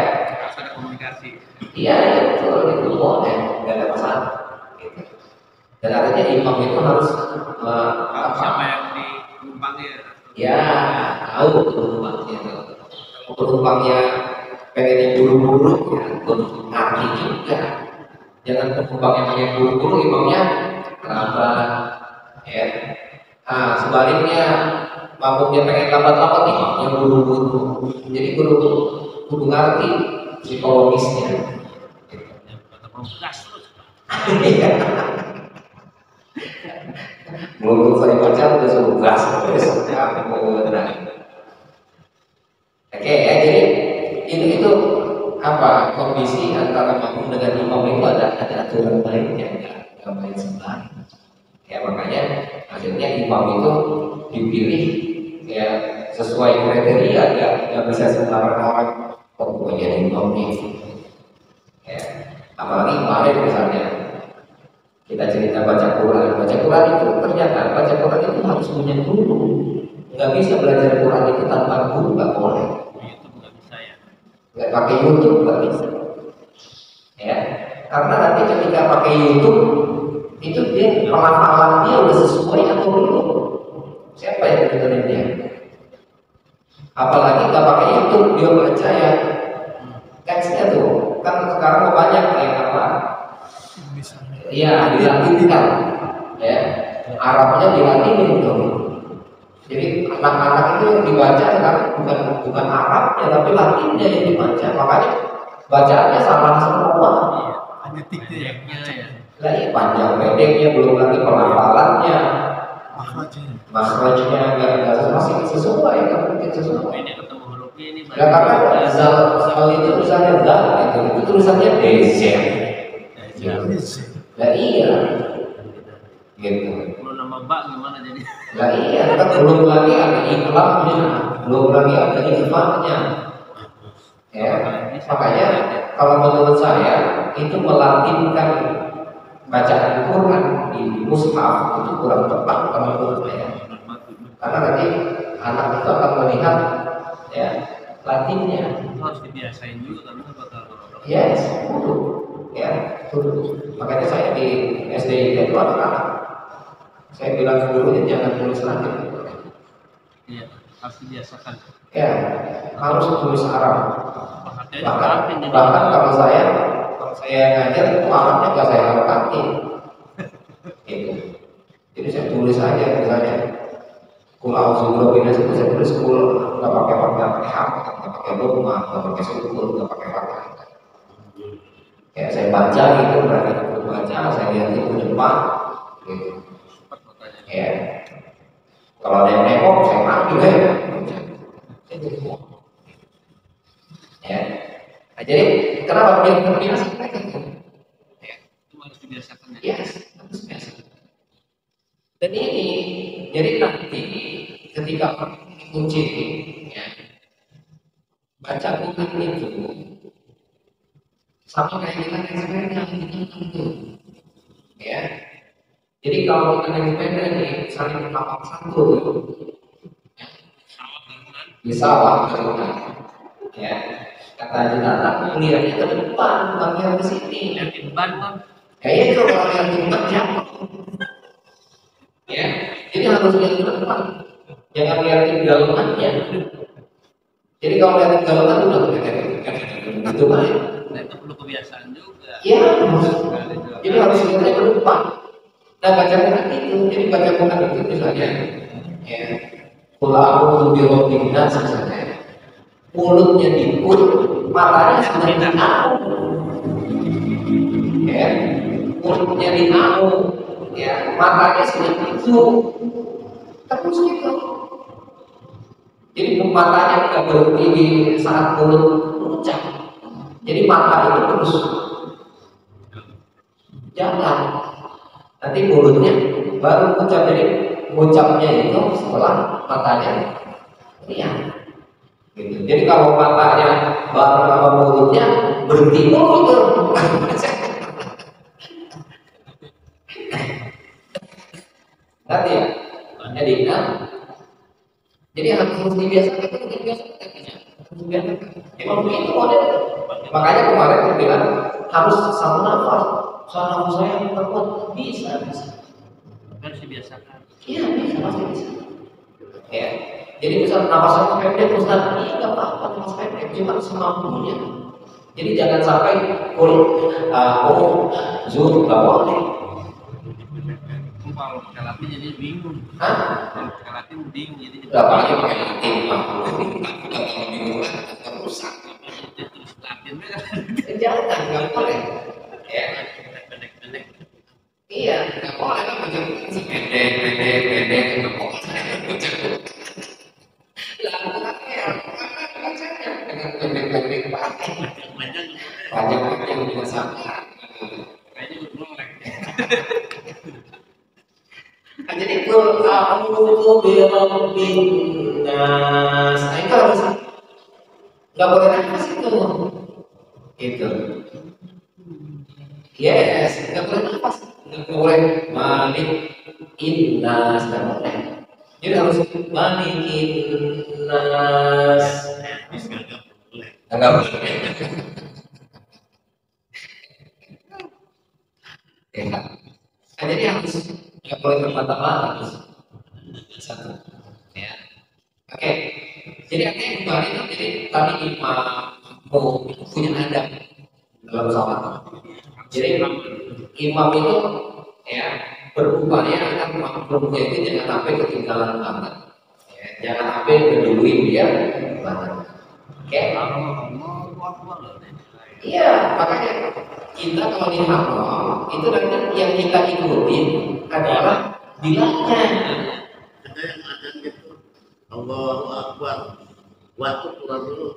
Harus ada komunikasi. iya betul itu boleh, nggak ada masalah gitu. Dan artinya imam itu harus Siapa yang dinumpangnya? ya tahu penumpangnya. Kalau penumpangnya pengen yang buru-buru ya pun kaki juga. Jangan penumpang yang pengen buru-buru imamnya lambat ya. Nah sebaliknya makmumnya pengen lambat-lambat imamnya buru-buru. Jadi kudu ngerti psikologisnya. Kata gas terus. Menurut saya baca udah suruh gas besoknya mau benar. Oke ya jadi itu apa kondisi antara makmum dengan imam itu ada aturan baiknya nggak baik sebelah. Ya makanya akhirnya imam itu dipilih ya sesuai kriteria nggak bisa sembarang orang pokoknya imam nih. Ya apalagi kemarin misalnya kita cerita baca Quran itu ternyata baca Quran itu harus punya guru, nggak bisa belajar Quran itu tanpa guru, nggak boleh. YouTube nggak bisa ya. Nggak pakai YouTube nggak bisa, ya karena nanti ketika pakai YouTube itu dia pelafalan dia udah sesuai atau belum, siapa yang dengerin dia? Apalagi nggak pakai YouTube dia baca ya teksnya tuh kan sekarang banyak yang apa? Misalnya. Iya, dilatinkan. Ya, Arabnya dilatinin tuh. Jadi anak-anak itu yang dibaca sekarang bukan Arabnya tapi Latinnya yang dibaca. Makanya bacaannya salah semua. Hanya tiknya ya. Lagi panjang pendeknya, belum lagi pelafalannya, makhrajnya nggak masih sesuai, nggak mungkin sesuai. Ini ketemu hurufnya ini. Nah, karena zal itu tulisannya zal, itu tulisannya dezer. Nah iya, gitu. Kalau nama bak gimana jadi? Nah iya, kan belum lagi ada iklamnya, belum lagi ada ikhfa'nya. Ya, makanya kalau menurut saya itu melatinkan bacaan Quran di mushaf itu kurang tepat kalau menurut saya. Karena nanti anak itu akan melihat ya Latinnya. Harus dibiasain juga karena bakal. Yes, betul. Ya, betul. Makanya saya di SD itu anak-anak saya bilang ke gurunya jangan tulis Latin. Iya, harus dibiasakan. Ya, harus tulis Arab. Bahkan Bahkan kalau saya ngajar itu Arabnya nggak saya harapakin. Gitu. Jadi saya tulis aja misalnya Kulau Zubro Binas itu saya tulis kul nggak pakai hak, nggak pakai dogma, nggak pakai sukul, nggak pakai fathah. Ya saya baca gitu, mereka ikut baca, saya lihat itu depan, gitu. Ya, kalau ada yang nengok, saya panggil ya. Ya, nah, jadi kenapa dia terbiasa mereka gitu? Ya, itu harus dibiasakan ya. Yes, harus biasa. Dan ini jadi nanti ketika kunci ya, baca Quran itu sama kayak kita naik sepeda gitu, ya. Jadi kalau kita naik sepeda nih saling kapal satu, ya. Di sawah ya. Kata Haji Tata, melihatnya ke depan, bukan lihat ke sini. Yakin ban kan? Kayaknya itu kalau lihat ke depan jatuh. Ya, jadi harus lihat ke depan, jangan lihatin dalamannya. Jadi kalau lihatin dalaman udah gitu kan? Nah itu perlu kebiasaan juga. Iya, jadi harus lihatnya ke depan. Nah baca Quran itu, jadi baca Quran itu misalnya, ya, kalau aku lebih misalnya, mulutnya dikut, matanya sudah dinaung, ya, mulutnya dinaung. Ya, matanya sudah itu terus gitu. Jadi matanya tidak berhenti di saat mulut mengucap. Jadi mata itu terus jalan. Nanti mulutnya baru mengucap. Jadi mengucapnya itu setelah matanya lihat. Gitu. Jadi kalau matanya baru sama mulutnya berhenti mulut tuh. Nanti ya, jadi harus dibiasakan itu dibiasakan. Kalau begitu model, makanya kemarin saya bilang harus satu nafas, saya terkuat bisa. Harus dibiasakan. Iya bisa, pasti bisa. Ya, jadi misal nafas pendek, Ustaz, ini nggak apa-apa nafas pendek, cuma semampunya. Jadi jangan sampai zuhur nggak boleh. Kalau pakai Latin jadi bingung. Hah? Kalau pakai Latin bingung jadi Nggak pakai Latin rusak. terus Latin kan. Jangan, nggak boleh. Ya, Pendek-pendek. iya, nggak boleh kan macam pendek, nggak boleh. Lakukannya, bacanya dengan pendek panjang juga sama. Kayaknya berboleh. Jadi kul a'udzu birabbin nas. Nah, itu harus nggak boleh nafas itu. Itu. Yes, nggak boleh nafas. Nggak boleh malik innas, nggak boleh. Jadi harus malikin nas. Nggak boleh. Ya. Nah, jadi harus nggak boleh terbata-bata satu. Ya. Oke. Jadi artinya kembali itu jadi tadi imam itu punya adab. dalam sholat. Jadi imam itu ya berupaya agar makmumnya itu jangan sampai ketinggalan banget, ya, jangan sampai ngeduluin dia banget. Oke? Iya, makanya kita kalau di haram itu nanti yang kita ikutin adalah bilangnya. Ada yang ada gitu, Allahu Akbar, waktu keluar dulu.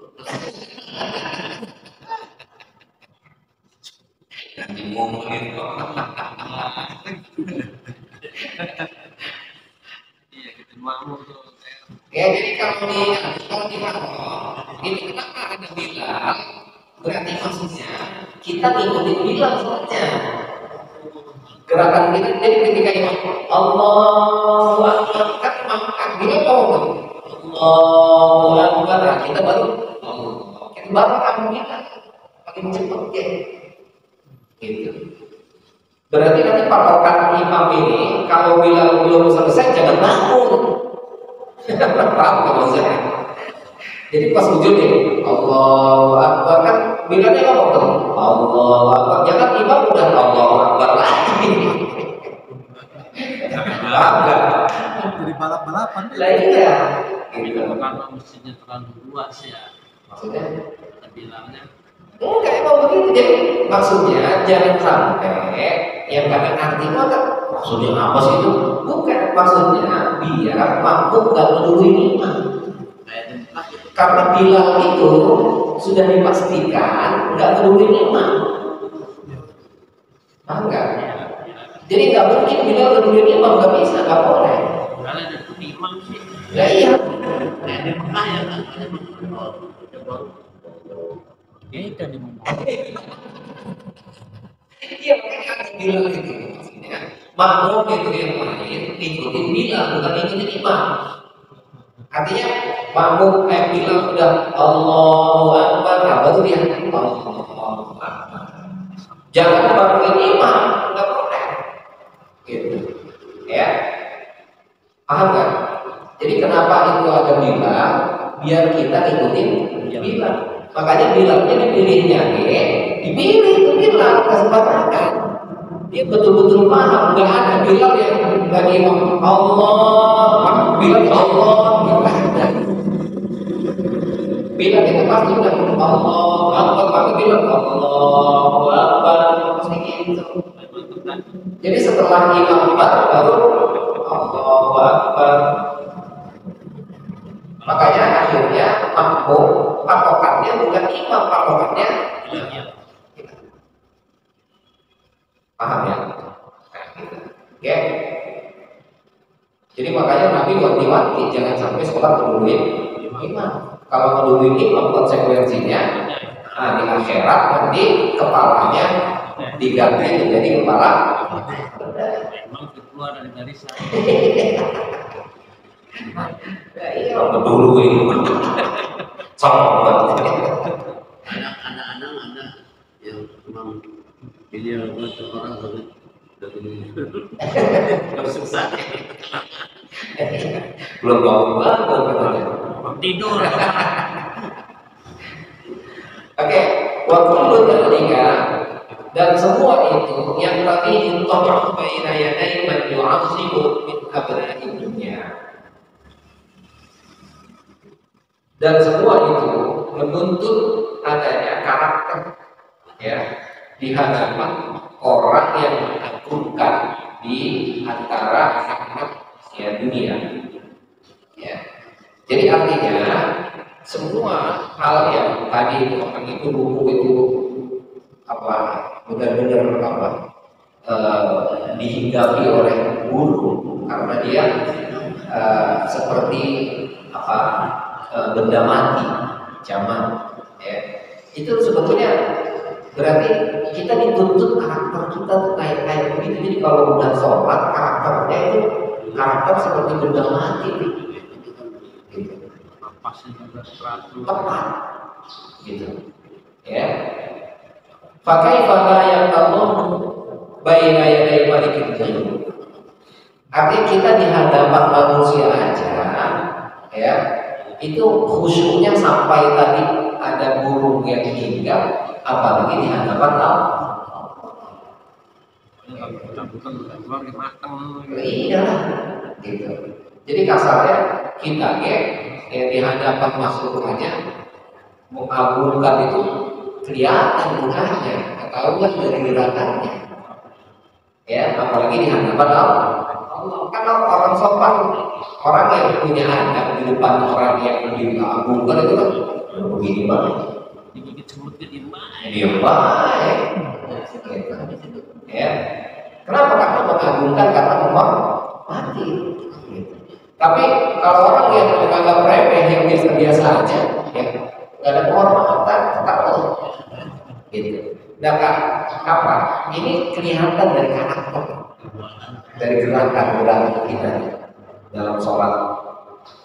Nanti ngomongin kok. Iya, kita mau tuh. Ya, jadi kalau di haram ini kenapa ada bilang? Berarti maksudnya kita ngikutin bilang saja. Gerakan kita jadi ketika imam Allahu Akbar kan maka dia ngomong Allahu Akbar, nah, kita baru kita baru akan kita makin cepat ya. Gitu. Berarti nanti patokan imam ini kalau bilang belum selesai jangan bangun. Paham nggak maksudnya? Jadi pas ujung nih Allahu Akbar kan bilangnya ngomong tuh Allahu Akbar, jangan imam udah Allahu Akbar lagi. Paham nggak? Jadi balap-balapan. Lah iya. Gitu. Karena mesinnya terlalu luas ya. Maksudnya? Kita bilangnya Enggak emang begitu. Jadi maksudnya jangan sampai yang kadang arti itu kan maksudnya apa sih itu? Bukan, maksudnya biar makmum nggak ngeduluin imam. Karena bilang itu sudah dipastikan nggak ngeduluin imam. Paham nggak? Jadi nggak mungkin bilang ngeduluin imam, nggak bisa, nggak boleh. karena ada tuh imam sih. Ya iya. Nah, di Mekah ya kan. Beda di mana? Iya, makanya harus bilang itu maksudnya makmum itu yang lain ikutin bilang, bukan ikutin imam. Artinya makmum bilang udah Allahu Akbar, baru dia Allahu Akbar. Jangan barengin imam, nggak boleh. Gitu, ya. Paham nggak? Jadi kenapa itu ada bilang? Biar kita ikutin bilang. Makanya bilangnya dipilihnya dipilih itu bilang kesepakatan. Dia betul-betul paham, nggak ada bilang yang lagi ngomong Allah, bilang Allah, nggak ada. Bilang itu pasti udah Allah, maka bilang Allah, pasti gitu. Jadi setelah imam baru Allahu Akbar. Makanya akhirnya makmum patokannya bukan imam, patokannya paham ya? Nah, gitu. Oke. Jadi makanya Nabi wanti-wanti jangan sampai sholat ngeduluin imam. Kalau ngeduluin imam konsekuensinya, nah di akhirat nanti kepalanya diganti menjadi kepala. Emang keluar dari barisan. Ya iya, ngeduluin. Sama Anak-anak ada yang memang dia buat orang dari susah. belum bangun katanya. Tidur. Oke, waktu dzalika dan semua itu yang tadi intabah baina yaday man yu'azzimu min abna'i dunya. Dan semua itu menuntut adanya karakter ya di hadapan orang yang mengagumkan di antara anak-anak ya dunia. Ya. Jadi artinya semua hal yang tadi orang itu buku itu apa benar-benar apa dihinggapi oleh guru karena dia seperti apa benda mati zaman ya itu sebetulnya berarti kita dituntut karakter kita tuh kayak begitu. Jadi kalau udah sholat karakternya itu karakter seperti benda mati gitu. Tepat gitu ya. Pakai pada yang Allah baina yaday malikil mulk. Artinya kita di hadapan manusia aja ya itu khusyuknya sampai tadi ada burung yang hinggap, apalagi di hadapan Allah. Iya, gitu. Jadi kasarnya kita di hadapan makhluk aja mengagungkan itu kelihatan mukanya, ketahuan dari gerakannya. Ya, apalagi di hadapan Allah. Karena orang sopan, orang yang punya adab di depan orang yang diagungkan itu kan begini banget. Digigit semut dia diem baik. Diem baik. Ya. Kenapa? Karena mengagungkan, karena menghormati. Tapi kalau orang yang menganggap remeh, yang biasa aja, ya nggak ada penghormatan, ketawa. Gitu. Nah, apa? Ini kelihatan dari karakter, dari gerakan kita dalam sholat,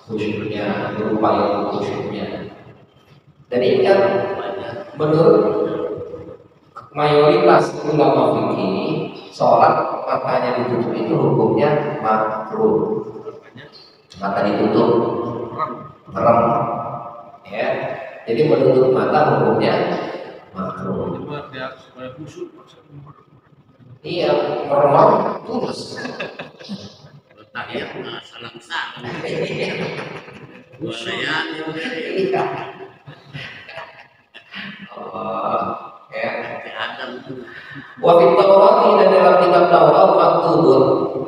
khusyuknya, berupaya khusyuknya. Dan ingat, menurut mayoritas ulama fikih, sholat matanya ditutup itu hukumnya makruh. Mata ditutup, merem, ya. Jadi menutup mata hukumnya makruh. Iya, merem terus. Tahiyat salam-salam. Walayan. Iya. Ya. Wa fit Taurati, dan dalam kitab Taurat maktubun,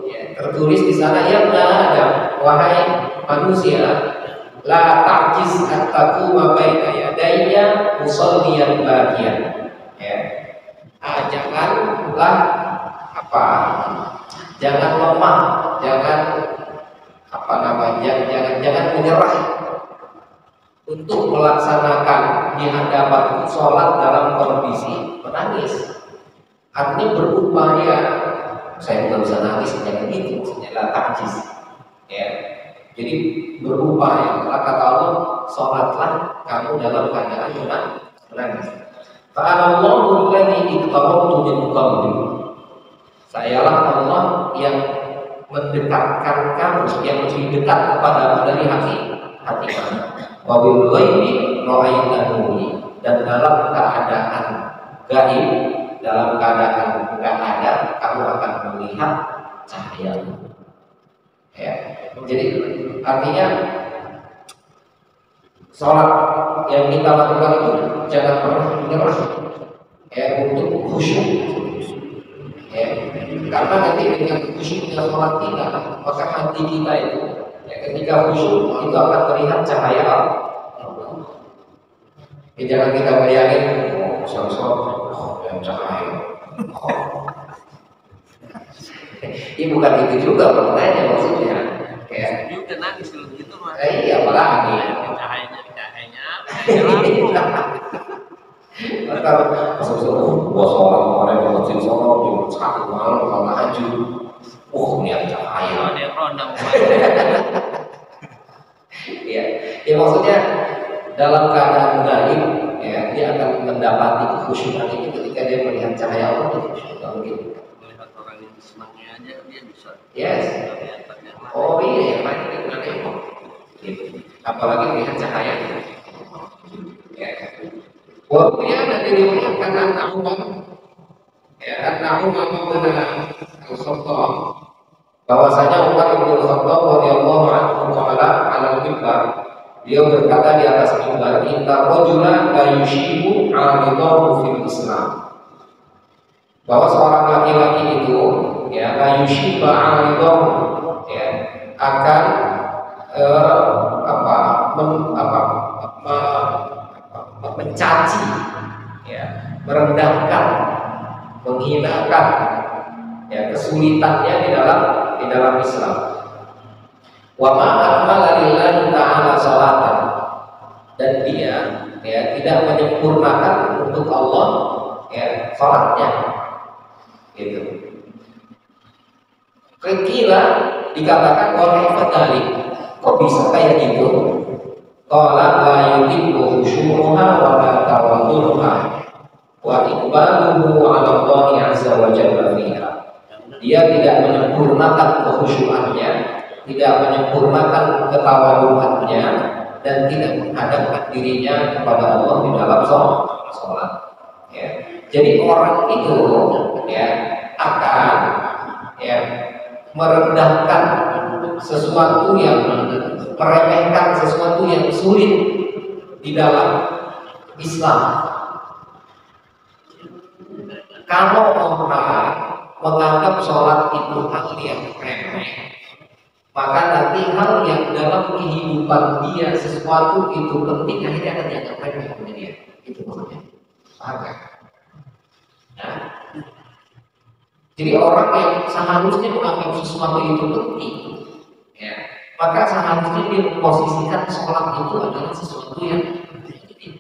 ya, tertulis di sana, ya Adam, wahai manusia, la ta'jiz at-taquma baina yadayya musalliyan bagian. Ya. Janganlah jangan lemah, jangan jangan menyerah untuk melaksanakan di hadapan sholat dalam kondisi menangis. Artinya berupaya, saya bukan bisa nangis, jangan gitu, maksudnya ta'jiz. Ya. Jadi berupaya, kata Allah, sholatlah kamu dalam keadaan menangis. Fa'alallahu alladhi iqtarabtu min qalbi. Sayalah Allah yang mendekatkan kamu, yang lebih dekat kepada dari hati kamu. Wa bil ghaibi ra'aitani, dan dalam keadaan gaib, dalam keadaan enggak ada, kamu akan melihat cahaya. Ya. Jadi artinya sholat yang kita lakukan itu jangan pernah menyerah, ya, untuk khusyuk. Ya. Karena nanti dengan khusyuknya sholat kita, maka hati kita itu, ya, ketika khusyuk itu akan melihat cahaya Allah. Jangan kita bayangin, sholat yang cahaya. Ini bukan itu juga pertanyaannya, maksudnya. Ya. Dia udah nangis kalau begitu mah. Iya, apalagi. Cahayanya. Maka gua sholat kemarin di masjid Solo jam 1 malam kalau haji, niat cahaya. Ada yang ronda. Iya, ya maksudnya dalam keadaan gaib, ya, dia akan mendapati kekhusyukan itu ketika dia melihat cahaya Allah. Mungkin Melihat orang yang senangnya aja dia bisa. yes. Oh iya, yang lain itu gitu. Apalagi melihat cahaya. Ya. Walaupun dan diriwayatkan anak Umar, ya, anak Umar mengenai Al-Khattab, bahwasanya Umar bin Khattab radhiyallahu anhu qala ala al-mimbar, dia berkata di atas mimbar, inna rajula la yushibu 'alidahu fil Islam, bahwa seorang laki-laki itu, ya, la yushiba 'alidahu, ya, akan mencaci, ya, merendahkan, menghinakan, ya, kesulitannya di dalam Islam. Wa ma akmala lillahi ta'ala salatan, dan dia, ya, tidak menyempurnakan untuk Allah, ya, salatnya. Gitu. Kira dikatakan orang fadali, kok bisa kayak gitu? Qala la yutimmu khusyuha wa la tawadduha wa iqbaluhu 'ala Allah 'azza wa jalla fiha. Dia tidak menyempurnakan kekhusyuannya, tidak menyempurnakan ketawaduannya, dan tidak menghadapkan dirinya kepada Allah di dalam sholat. Ya. Jadi orang itu ya akan ya merendahkan sesuatu yang meremehkan sesuatu yang sulit di dalam Islam. Kalau orang menganggap sholat itu hal yang remeh, maka nanti hal yang dalam kehidupan dia sesuatu itu penting akhirnya akan dianggap remeh oleh dia. Itu maksudnya. Paham kan? Nah, jadi orang yang seharusnya menganggap sesuatu itu penting, ya, maka seharusnya dia memposisikan sholat itu adalah sesuatu yang penting.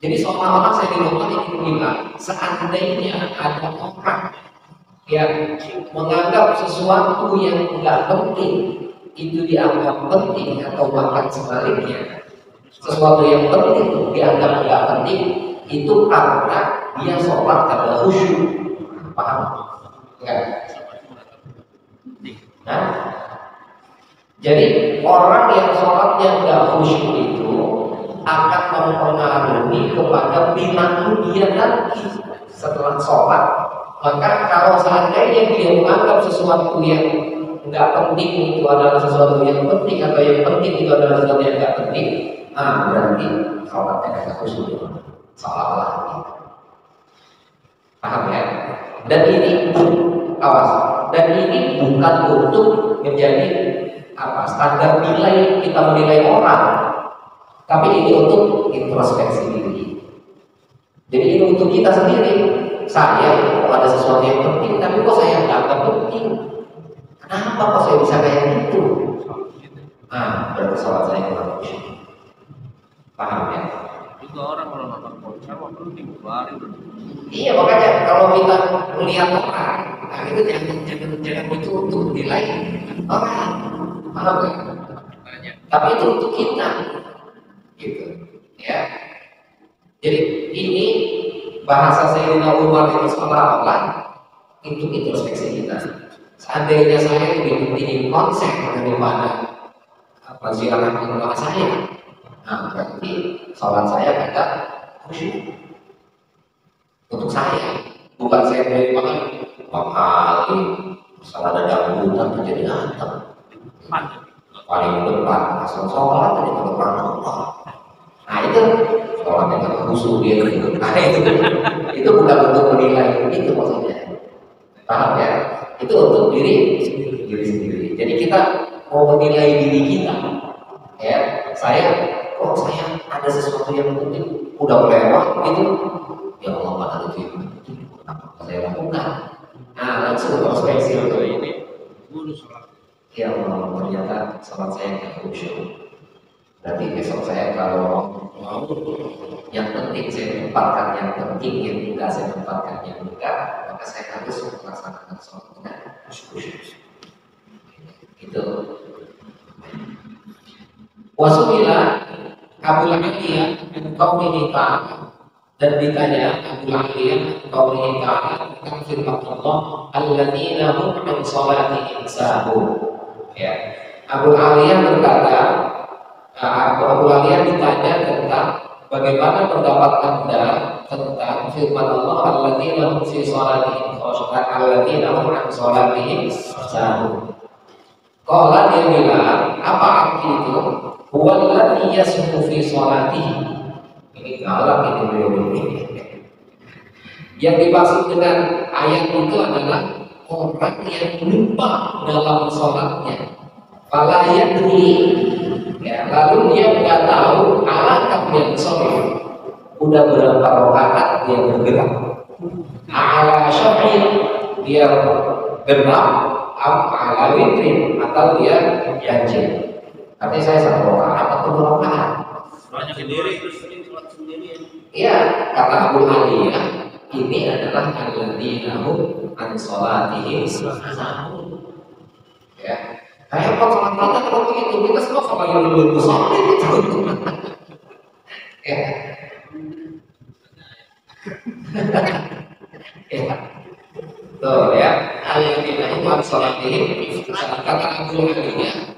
Jadi seolah-olah saya di rumah ingin bilang, seandainya ada orang yang menganggap sesuatu yang tidak penting itu dianggap penting atau bahkan sebaliknya, sesuatu yang penting dianggap tidak penting, itu karena dia sholat adalah khusyuk. Paham? Ya. Nah, jadi orang yang sholatnya tidak khusyuk itu akan mempengaruhi kepada perilaku dia nanti setelah sholat. Maka kalau seandainya dia menganggap sesuatu yang nggak penting itu adalah sesuatu yang penting, atau yang penting itu adalah sesuatu yang nggak penting, berarti sholatnya nggak khusyuk, salah gitu. Paham ya? Dan ini awas, dan ini bukan untuk menjadi standar nilai kita menilai orang, tapi ini untuk introspeksi diri. Jadi ini untuk kita sendiri. Saya kok ada sesuatu yang penting, tapi kok saya nggak anggap penting. Kenapa kok saya bisa kayak gitu? Berarti sholat saya kurang khusyuk. Paham ya? Juga orang kalau nonton konser mau penting keluarin. Iya, makanya kalau kita melihat orang, itu jangan itu untuk menilai orang. Paham ya? Tapi itu untuk kita, gitu, ya. Jadi ini bahasa Sayyidina Umar itu seolah-olah untuk introspeksi kita. Seandainya saya lebih pentingin konsep daripada ziarah ulama saya, berarti sholat saya kagak khusyuk. Untuk saya, bukan saya dari mahal, salah ada dangdutan terjadi datang. Paling depan, asal sholat tadi ke depan Allah. Nah itu sholatnya nggak khusyuk dia. Nah itu bukan untuk menilai, itu maksudnya. Paham ya? Itu untuk diri sendiri. Jadi kita mau menilai diri kita, ya. Saya ada sesuatu yang penting, udah lewat gitu. Ya Allah, pada itu apa saya lakukan? Langsung introspeksi untuk ini. Ya Allah, ternyata sholat saya nggak khusyuk. Berarti besok saya kalau mau yang penting saya tempatkan yang penting, yang enggak saya tempatkan yang enggak, maka saya harus melaksanakan sholatnya khusyuk. Itu. Wasubila Abu Aliyah qaulihi ta'ala, dan ditanya Abu Aliyah qaulihi ta'ala tentang firman Allah, alladzina hum an shalatihim sahun. Ya. Abu Aliyah berkata, Abu Aliyah ditanya tentang bagaimana pendapat Anda tentang firman Allah, alladzina hum fi shalatihim khashu'un, alladzina hum an shalatihim sahun. Qala, dia bilang, apa arti itu? Huwallazi yasmu fi sholatihi. Ini galak ini beliau ini. Yang dimaksud dengan ayat itu adalah orang yang lupa dalam sholatnya. Fala yadri, ya, lalu dia nggak tahu alakam yang sholat. Udah berapa rakaat dia bergerak. Ala syaf'i dia genap, ala witrin atau dia ganjil. Artinya saya satu rakaat atau dua rakaat. Sholatnya sendiri, terus sholat sendiri. Iya, kata Abu Aliyah, ini adalah alladzina hum an sholatihim sahun. Ya, kayak sholat kita kalau begitu, kita semua sama yang belum sholat itu. Ya. Ya. Tuh ya, alladzina hum an sholatihim, kata Abu Aliyah.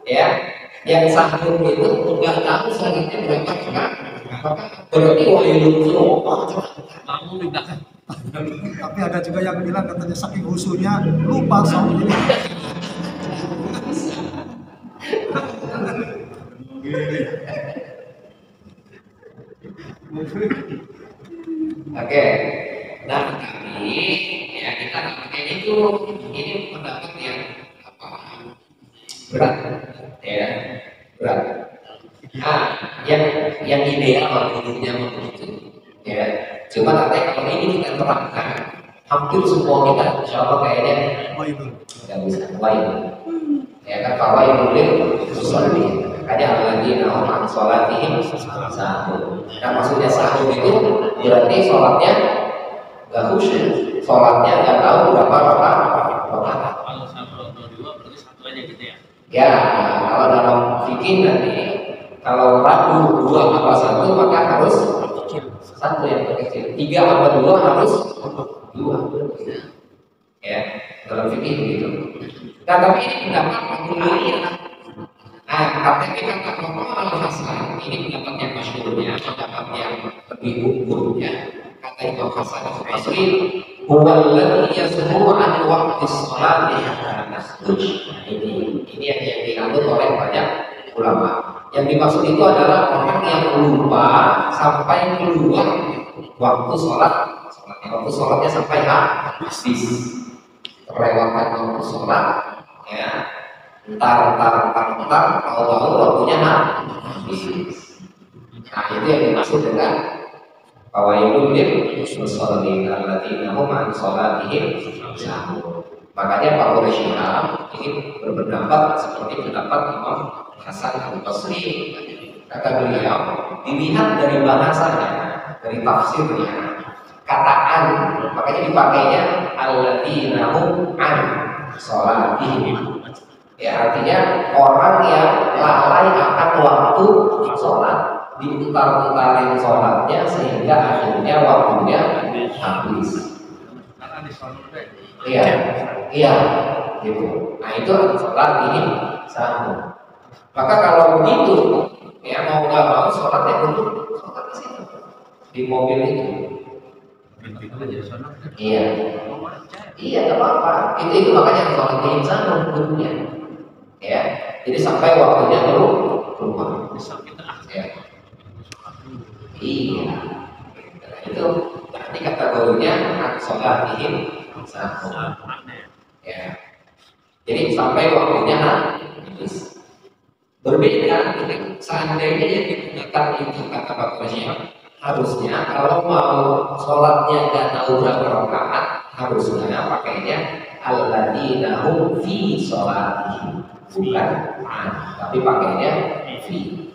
Ya, yang sahur itu nggak tahu selanjutnya berapa rakaat, maka berarti wailun Bangun di belakang. Tapi ada juga yang bilang katanya saking husunya lupa sahur. Oke, nah tapi ya kita nggak pakai itu. Ini pendapat yang apa? Berat, ya berat. Yang ideal menurutnya begitu, ya. Cuma katanya kalau ini kita terapkan, hampir semua kita, insya Allah kayaknya nggak bisa lain. Ya kan fawailul lil musallin. Ada lagi nama sholatihim sahur. Nah maksudnya sahur itu berarti sholatnya nggak khusyuk, sholatnya nggak tahu berapa rakaat. Kalau satu atau dua berarti satu aja gitu ya. Ya, kalau dalam fikih nanti kalau ragu dua apa satu maka harus satu yang terkecil. Tiga apa dua harus dua. Ya, dalam fikih begitu. Nah tapi ini pendapat Abu Hurairah. Nah, katanya kita ngomong al-Hasan, ini pendapat yang masyhurnya, pendapat yang lebih umumnya. Kata Imam Hasan al-Basri, huwa alladhi yasma'u an waqti sholati hatta nakhruj. Ini yang diambil oleh banyak ulama. Yang dimaksud itu adalah orang yang lupa sampai keluar waktu sholat. Waktu sholatnya sampai habis, terlewatkan waktu sholat, ya. Entar, tahu-tahu waktunya habis. Nah itu yang dimaksud dengan fawailul lil musallin alladzina hum an sholatihim sahun. Makanya Pak Quraisyhab ini berpendapat seperti pendapat Imam Hasan al-Basri. Kata beliau, dilihat dari bahasanya, dari tafsirnya, kataan, makanya dipakainya alladzina hum an sholatihim. Ya artinya orang yang lalai akan waktu sholat, diputar-putarin sholatnya sehingga akhirnya waktunya habis. Iya, gitu. Nah itu sholat ini sahur. Maka kalau begitu, ya mau nggak mau sholatnya dulu sholat di situ, di mobil itu. Iya, nggak apa-apa. Itu makanya sholat di sahur dulunya. Ya, jadi sampai waktunya keluar. Ya. Iya. Nah, itu nanti kategorinya sholatihim sahur. Ya. Jadi sampai waktunya habis. Berbeda dengan seandainya yang digunakan itu kata Pak Quraisyhab, harusnya kalau mau sholatnya nggak tahu berapa rakaat, harusnya pakainya alladzina hum fi sholatihim. Bukan tapi pakainya fi.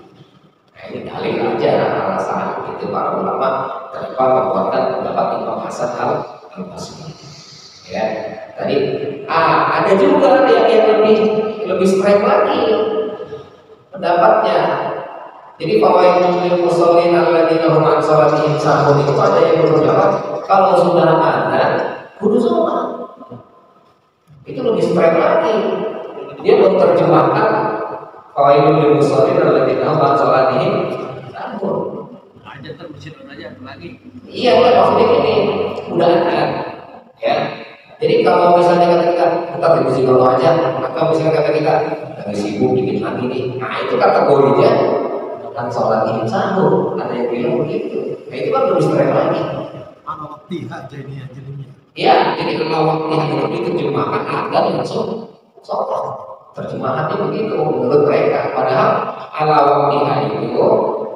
Nah ini dalil aja alasan itu para ulama kenapa menguatkan pendapat Imam Hasan al-Basri. Ya, tadi ada juga yang lebih strike lagi pendapatnya. Jadi fawailul lil musallin alladzina hum an sholatihim sahun itu ada yang berpendapat kalau sudah ada kudu sholat. Itu lebih strike lagi. Dia menerjemahkan fawailul lil musallin alladzina hum an sholatihim sahun. Aja terbersihin aja lagi. Iya, udah maksudnya ini udah ada, ya. Jadi kalau misalnya kata kita bersih dulu aja, atau misalnya kata kita lagi sibuk dikit lagi nih, nah itu kategorinya bukan sholatihim sahun. Ada yang bilang begitu. Nah itu kan lebih strike lagi. Mana waktiha jadinya. Iya, jadi kalau waktiha itu diterjemahkan agar langsung sholat. Terjemahannya begitu menurut mereka. Padahal ala waktiha itu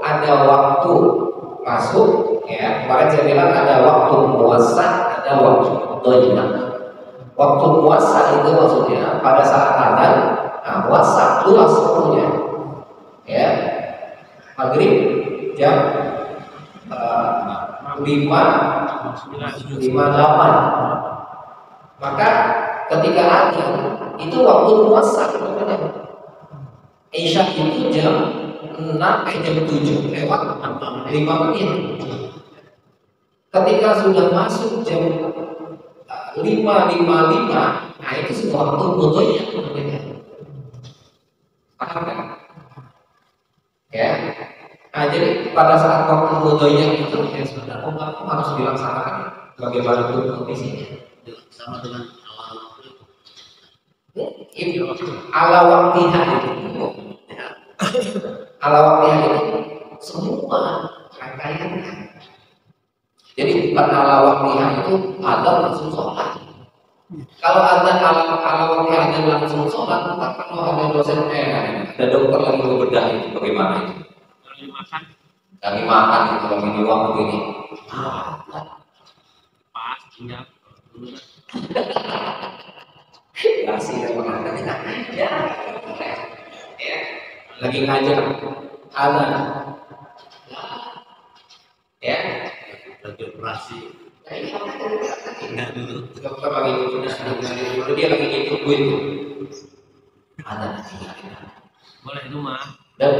ada waktu masuk, ya. Kemarin saya bilang ada waktu puasa, ada waktu doyina. Waktu puasa itu maksudnya pada saat adzan, nah puasa luas waktunya, ya. Maghrib jam 5:58. Maka ketika adzan itu waktu puasa sebenarnya. Isya itu jam 6 jam 7 lewat 5 menit. Ketika sudah masuk jam 5:55, nah itu sudah waktu fotonya namanya. Paham kan? jadi pada saat waktu wudunya itu ya sudah, kamu harus dilaksanakan bagaimanapun kondisinya. Sama dengan awal waktu itu. Itu ala waktiha itu, ya. Ala waktiha itu semua rangkaiannya. Jadi bukan ala waktiha itu ada langsung sholat. Kalau ada ala waktiha ada langsung sholat, entah kalau ada dosen ada dokter lagi bedah itu bagaimana itu? Lagi makan itu lagi di waktu ini. Pas tinggal Kasih dan pengantinnya. Ya, lagi ngajar ada. Ya, Lagi operasi. Nah, dokter lagi itu dia lagi itu itu. Ada tinggalin. boleh itu mah. Dan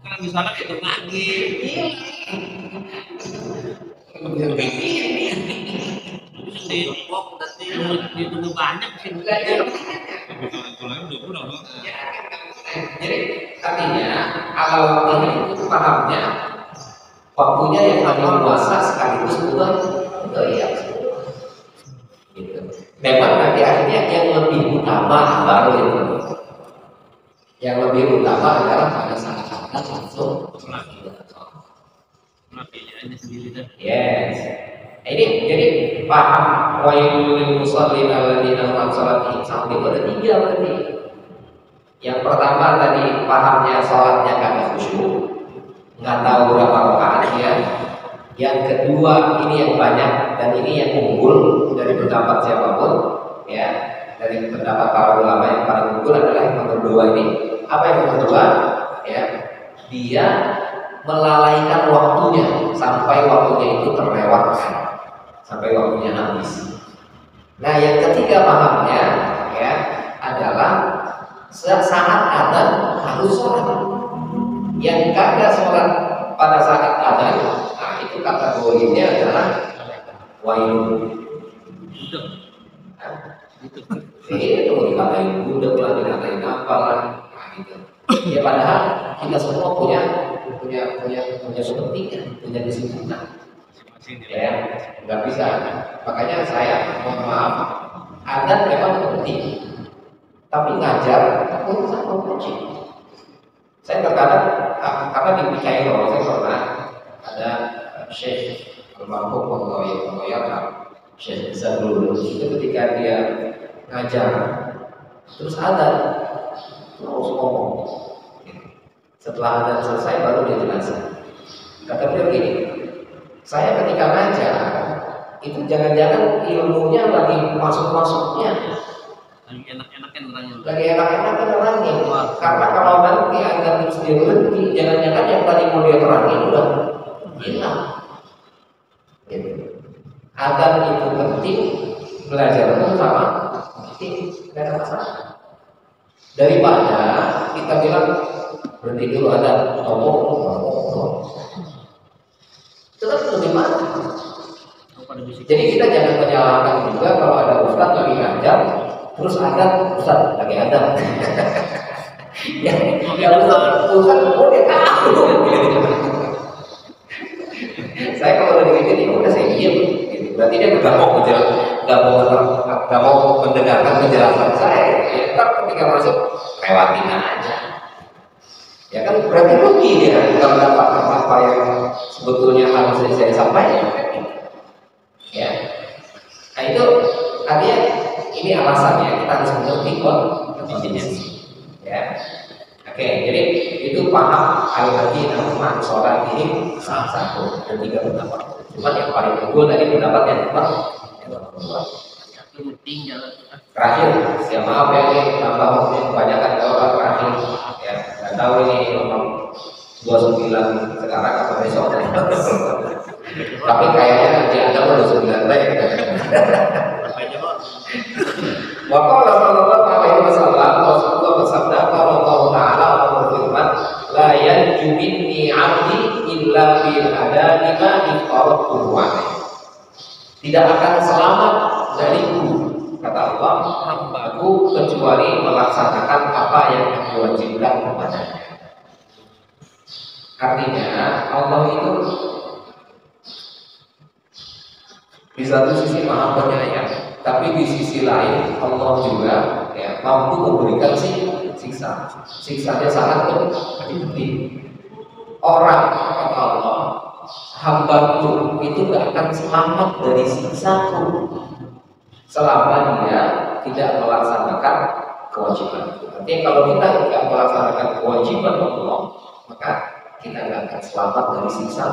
Kan di sana itu lagi. Ditunggu banyak sih. Tulangnya udah kurang dong. jadi artinya ala waktunya itu pahamnya waktunya yang paling luasa sekaligus juga ya. Gitu. Memang nanti akhirnya yang lebih utama baru itu. Yang lebih utama adalah pada saat langsung Makanya sendiri dah. yes. Ini jadi paham wailul lil musallin alladzina hum an salatihim sahun itu ada 3 berarti. Yang pertama tadi pahamnya sholatnya kagak khusyuk, nggak tahu berapa rakaatnya. Yang kedua ini yang banyak dan ini yang unggul dari pendapat siapapun, ya dari pendapat para ulama yang paling unggul adalah yang nomor 2 ini. Apa yang nomor 2? Ya, dia melalaikan waktunya sampai waktunya itu terlewatkan, sampai waktunya habis. Nah, yang ketiga pahamnya ya adalah saat adzan harus sholat. Yang kagak sholat pada saat adzan, nah itu kategorinya adalah wailun. Itu mau dikatain budak lah, dikatain apa lah, nah gitu. Ya padahal kita semua punya kepentingan, punya kesibukan. Ya, nggak bisa. Makanya saya mohon maaf, adzan memang penting. Tapi ngajar itu sangat penting. Saya terkadang karena di Cairo saya pernah ada Syekh almarhum Muhammad Syekh Zadrul itu ketika dia ngajar terus adzan terus ngomong. Setelah adzan selesai baru dia jelaskan. Kata beliau gini, saya ketika ngajar itu jangan-jangan ilmunya lagi masuk-masuknya. Lagi enak-enakan orangnya. Lagi enak-enakan terangin. Karena kalau nanti akan terus dia berhenti, jangan-jangan yang tadi mau dia terangin udah hilang. Gitu. Adzan itu penting, belajar pun sama penting, tidak ada masalah. Daripada kita bilang berhenti dulu adzan, ngomong. Itu kan lebih mati. Jadi kita jangan menyalahkan juga kalau ada ustaz lagi ngajar. Terus ada ustaz lagi ada, ya ustaz boleh tahu. Saya kalau udah digini, udah saya diam. Gitu. Berarti dia nggak mau nggak mau mendengarkan penjelasan saya. Ya, kan ketika masuk lewatin aja. Ya kan berarti rugi dia nggak mendapat apa yang sebetulnya harus saya sampaikan. Ya, nah itu artinya. Ini alasannya kita harus mengerti kondisinya, ya. Oke, jadi itu paham al-hadi nama sholat ini salah satu dan 3 pendapat. Cuma yang paling unggul tadi pendapat yang kedua. Terakhir, ya maaf ya ini tambah waktu kebanyakan jawab terakhir. Ya, nggak tahu ini nomor 29 sekarang atau besok. Tapi kayaknya nanti ada 29 lagi. Waqala sallallahu alaihi wasallam Rasulullah bersabda Allah Ta'ala berfirman la yanju minni 'abdi illa bil adani ma iqaratuhu. Tidak akan selamat dariku kata Allah hambaku kecuali melaksanakan apa yang aku wajibkan kepadanya. Artinya Allah itu di satu sisi maha penyayang, tapi di sisi lain Allah juga ya, mampu memberikan siksa. Siksanya sangat pedih. Orang kata Allah, hambaku itu gak akan selamat dari siksaku selama dia tidak melaksanakan kewajiban. Artinya kalau kita tidak melaksanakan kewajiban Allah, maka kita gak akan selamat dari siksa.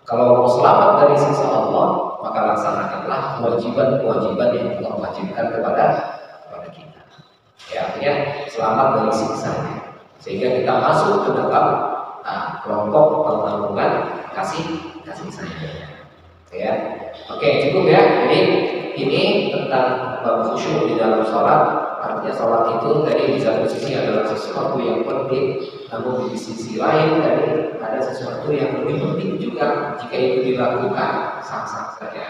Kalau mau selamat dari siksa Allah, maka laksanakanlah kewajiban-kewajiban yang Allah wajibkan kepada kita. Ya, artinya selamat dari siksanya, sehingga kita masuk ke dalam kelompok pertanggungan kasih sayang. Ya, oke, cukup ya. Jadi ini tentang khusyuk di dalam sholat. Artinya sholat itu tadi di satu sisi adalah sesuatu yang penting, namun di sisi lain tadi ada sesuatu yang lebih penting juga. Jika itu dilakukan sah-sah saja,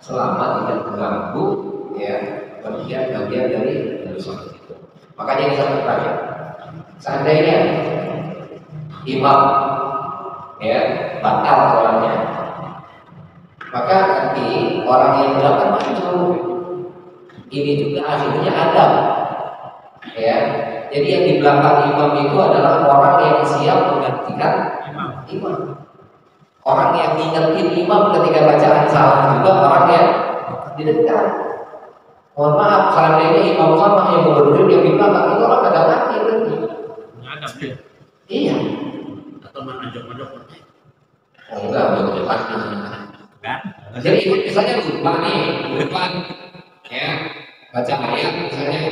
selama tidak mengganggu ya bagian-bagian dari sholat itu. Makanya yang saya tanya, seandainya imam ya batal sholatnya, maka nanti orang yang belakang maju. Ini juga akhirnya Adam ya. Jadi yang di belakang imam itu adalah orang yang siap menggantikan imam. Orang yang ngingetin imam ketika bacaan salah juga orang yang di dekat. Mohon maaf, seandainya imam sama yang berdiri yang di belakang itu orang ada mati berarti. Adam ya. Iya. Atau menajak-najak. Oh enggak, udah depan. Jadi ikut misalnya lupa nih, lupa ya, baca ayat misalnya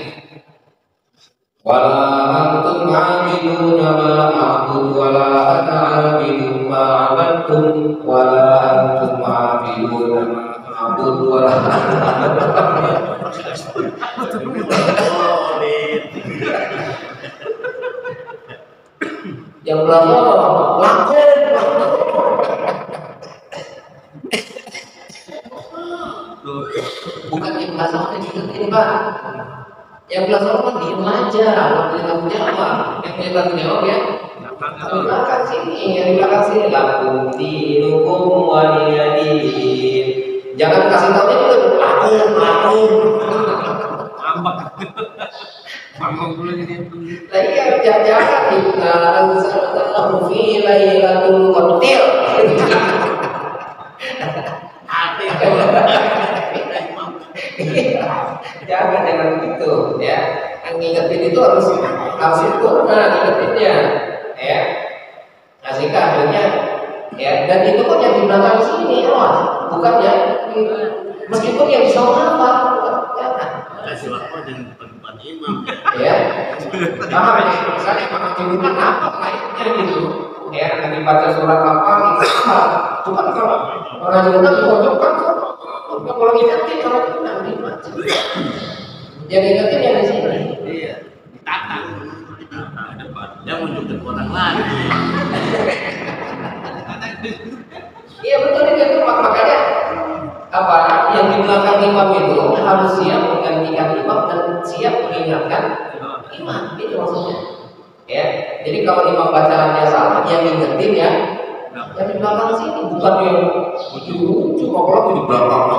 wala antum a'biduna ma a'budu wala ana a'budu ma 'abadtum wala antum a'biduna ma a'budu wala yang belajar lakukan bukan yang belas orang yang diingetin Pak. Yang belas orang kan diem aja, orang punya tanggung jawab. Yang punya tanggung jawab ya di belakang sini, yang di belakang sini lakum dinukum waliyadin. Jangan kasih tahu dia lakum ngambek dulu jadi jangan kita anzalnahu fi lailatul qadr. Jangan begitu ya. Yang ngingetin itu harus sempurna ngingetinnya ya. Nah, sehingga akhirnya ya, dan itu pun yang di belakang sini ya, bukan yang meskipun yang bisa apa jangan Kasih waktu dan depan imam. ya. Paham ya? Misalnya makan di rumah apa lainnya gitu ya, akan dibaca surat apa gitu apa. Cuma kalau orang di rumah dipojokkan kalau ngingetin kalau kita dibaca. Yang ingetin yang di sini. Iya, ditata. Dia menunjukkan orang lain. Iya betul itu makanya apa yang di belakang imam itu harus siap menggantikan imam dan siap mengingatkan imam, itu maksudnya. Ya, jadi kalau imam bacaannya salah, yang ngingetin ya yang di belakang sini, bukan yang cuma kalau di belakang.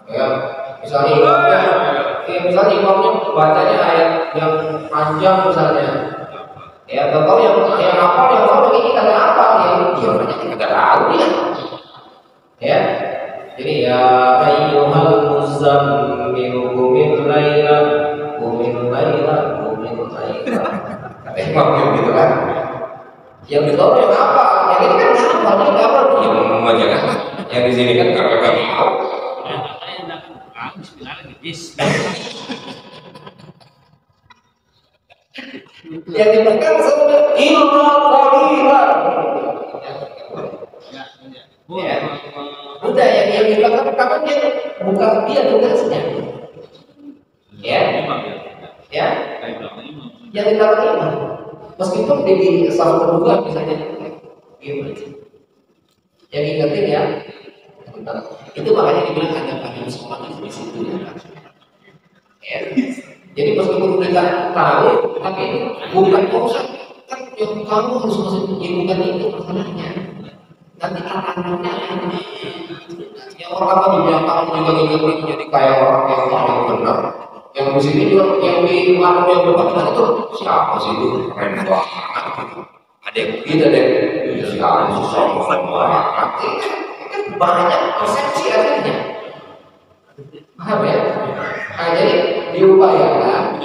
Ya, misalnya imamnya bacanya ayat yang panjang misalnya. Ya, atau yang apa yang sama ini kagak apa ya, dia banyak yang kagak tahu dia. Ya, jadi ya ayyuhal muzammil qumil laila kata imam gitu kan. Yang di bawah yang apa? Yang ini kan apa? Ini apa? Yang aja kan. Yang di sini kan kagak tahu. Yang di belakang sebenarnya ilmu qalilan. Ya. Udah yang di belakang pertama dia bukan dia tugasnya. Ya. Ya. Yang di belakang imam. Meskipun di sahur kedua misalnya gitu aja. Yang ingetin ya. Itu makanya dibilang ada bagian sholat di situ ya. Ya. Jadi meskipun kita tahu, tapi bukan urusan kan yang kamu harus masuk bukan itu masalahnya. Nanti tantangannya ini yang orang kan di belakang juga ngingetin jadi kayak orang yang paling benar. Yang di sini juga yang di warung yang depan itu siapa sih itu keren banget. Ada yang gitu deh. Siapa sih sopan banget. Banyak persepsi akhirnya. Paham ya? Nah, jadi diupayakan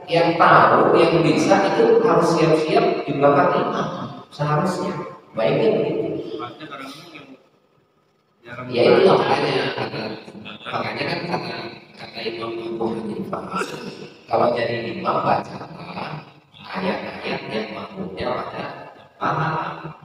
yang tahu, yang bisa itu harus siap-siap di belakang imam seharusnya. Baiknya begitu. Ya itu makanya kan kata Imam Abu Hanifah, kalau jadi imam bacakan ayat-ayat yang maknanya pada paham.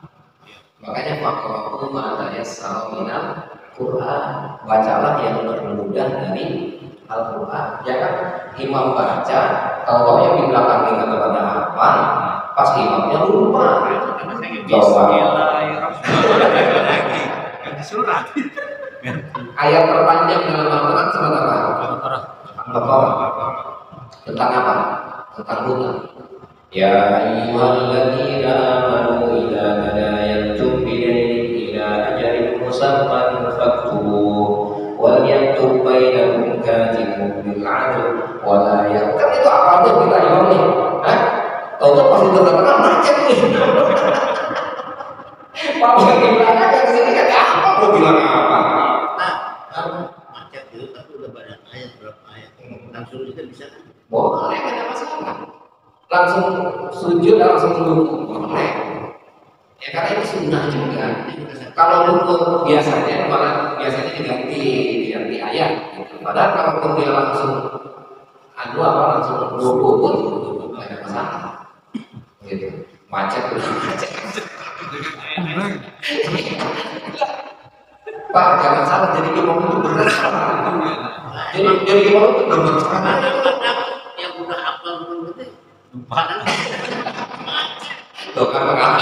Makanya faqra'u ma tayassara minal Quran, bacalah yang termudah dari Al-Quran. Jangan imam baca, kalau yang di belakang ingat pada apa, pas imamnya lupa. Coba. Surat. Ayat terpanjang dalam Al-Quran surat apa? Al-Baqarah. Tentang apa? Tentang hutang. Ya ayyuhalladzina amanu idza tadayantum bidainin ila ajalin musamman faktubuh wal yaktub bainakum katibun bil 'adl wa la yaktab. Itu apa aja kita imam nih? Hah? Tahu pasti terkenal macet nih. Pak yang bilang aja ke sini kata apa? Lo bilang apa? Nah, kalau macet itu tapi udah banyak ayat berapa ayat langsung kita bisa kan? Boleh, nggak ada masalah. Langsung sujud, langsung rukuk, boleh. Ya karena itu sunnah juga. Kalau rukuk biasanya malah biasanya diganti ayat. Gitu. Padahal kalau dia langsung langsung rukuk pun nggak ada masalah. Gitu. Macet. Pak, jangan salah, jadi imam itu berat. Jadi imam itu berat. Yang udah hafal betul Tuh kan mengapa?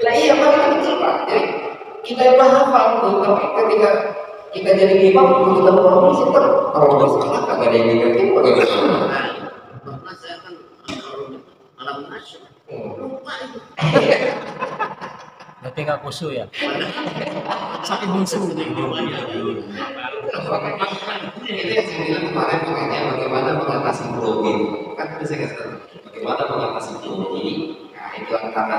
Lah iya makanya betul Pak. Jadi kita udah hafal tuh, tapi ketika kita jadi imam kita kompromi sih kalau udah salah kagak ada yang diingetin bagaimana? Karena saya kan alam nasional lupa itu. Berarti nggak khusyuk ya? Saking khusyuk. Ini yang saya bilang kemarin makanya bagaimana mengatasi grogi. Kan tadi saya katakan bagaimana mengatasi grogi. Nah itu antara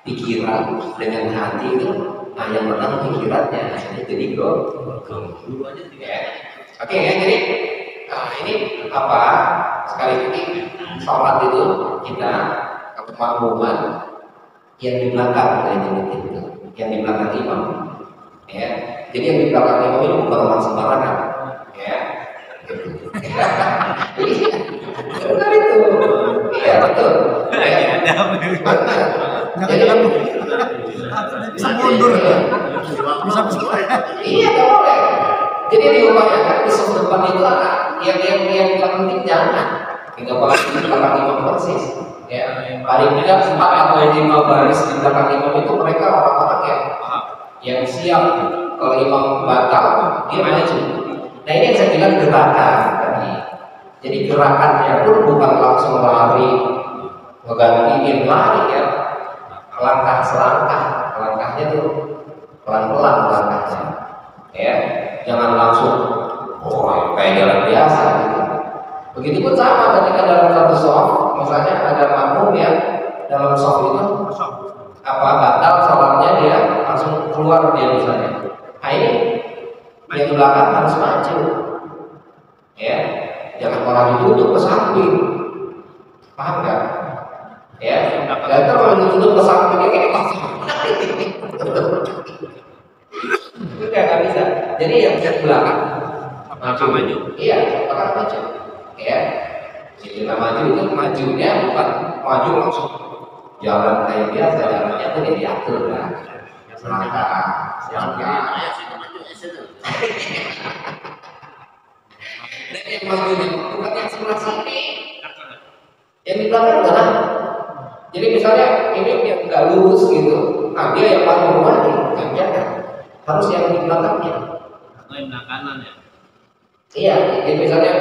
pikiran dengan hati itu yang menang pikirannya. Jadi grogi. Ya. Oke ya, jadi ini apa? Sekali lagi sholat itu kita kemakmuman yang di belakang yang di belakang imam. Ya, jadi yang di belakang imam itu bukan orang sembarangan. Ya, benar itu. Iya betul. Jangan-jangan bisa mundur. Bisa. Iya nggak boleh. Jadi diupayakan di soft depan itu yang penting jangan. Tidak boleh di belakang imam persis. Ya, paling tidak 4 atau 5 baris di belakang imam itu mereka orang-orang yang siap kalau imam batal dia maju. Nah ini yang saya bilang gerakan tadi. Jadi gerakannya pun bukan langsung lari, menggantiin lari ya, langkah selangkah, langkahnya tuh pelan-pelan langkahnya, ya, jangan langsung kayak jalan biasa gitu. Begitupun sama ketika dalam satu soft, misalnya ada makmum ya dalam soft itu batal sholatnya dia langsung keluar dia misalnya. Nah ini yang belakang harus maju, ya, jangan malah ditutup ke samping, paham nggak? Ya, dan kalau ditutup ke samping ini nggak bisa. Jadi yang belakang maju, iya, belakang maju. Ya, jadi maju itu majunya bukan maju langsung jalan kayak biasa, jalannya itu diatur kan, selangkah. Dan yang majunya bukan yang sebelah sini, yang di belakang adalah. Jadi misalnya ini yang nggak lurus gitu, nah dia yang paling maju, jangan harus yang di belakangnya. Atau yang kanan ya? Iya, jadi misalnya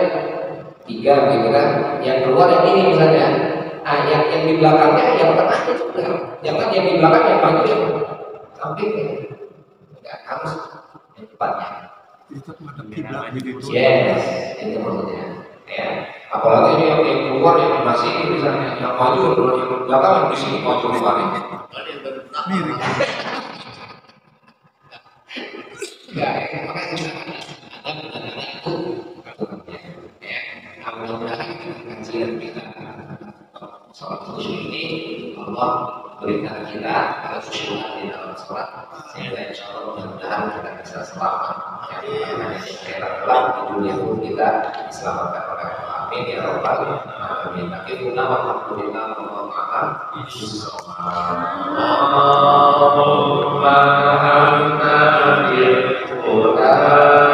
tiga gitu kan, yang keluar yang ini misalnya, nah yang di belakangnya yang tengahnya juga, jangan yang di belakang yang maju yang sampingnya, nggak harus yang depannya. Itu menghadap kiblat gitu. Yes, itu maksudnya. Ya, apalagi ini yang keluar yang masih ini misalnya, yang maju yang belakang yang di sini maju keluar ini. Ada yang berenang. Miring. Ya, makanya ya, mudah-mudahan kajian kita sholat khusyuk ini Allah berikan kita khusyukan di dalam sholat sehingga insya Allah mudah-mudahan kita bisa selamat yang kita kelak di dunia pun kita diselamatkan oleh Allah. Amin ya rabbal alamin. Alhamdulillah walhamdulillah wallahu a'lam. Allahumma hamdani Qur'an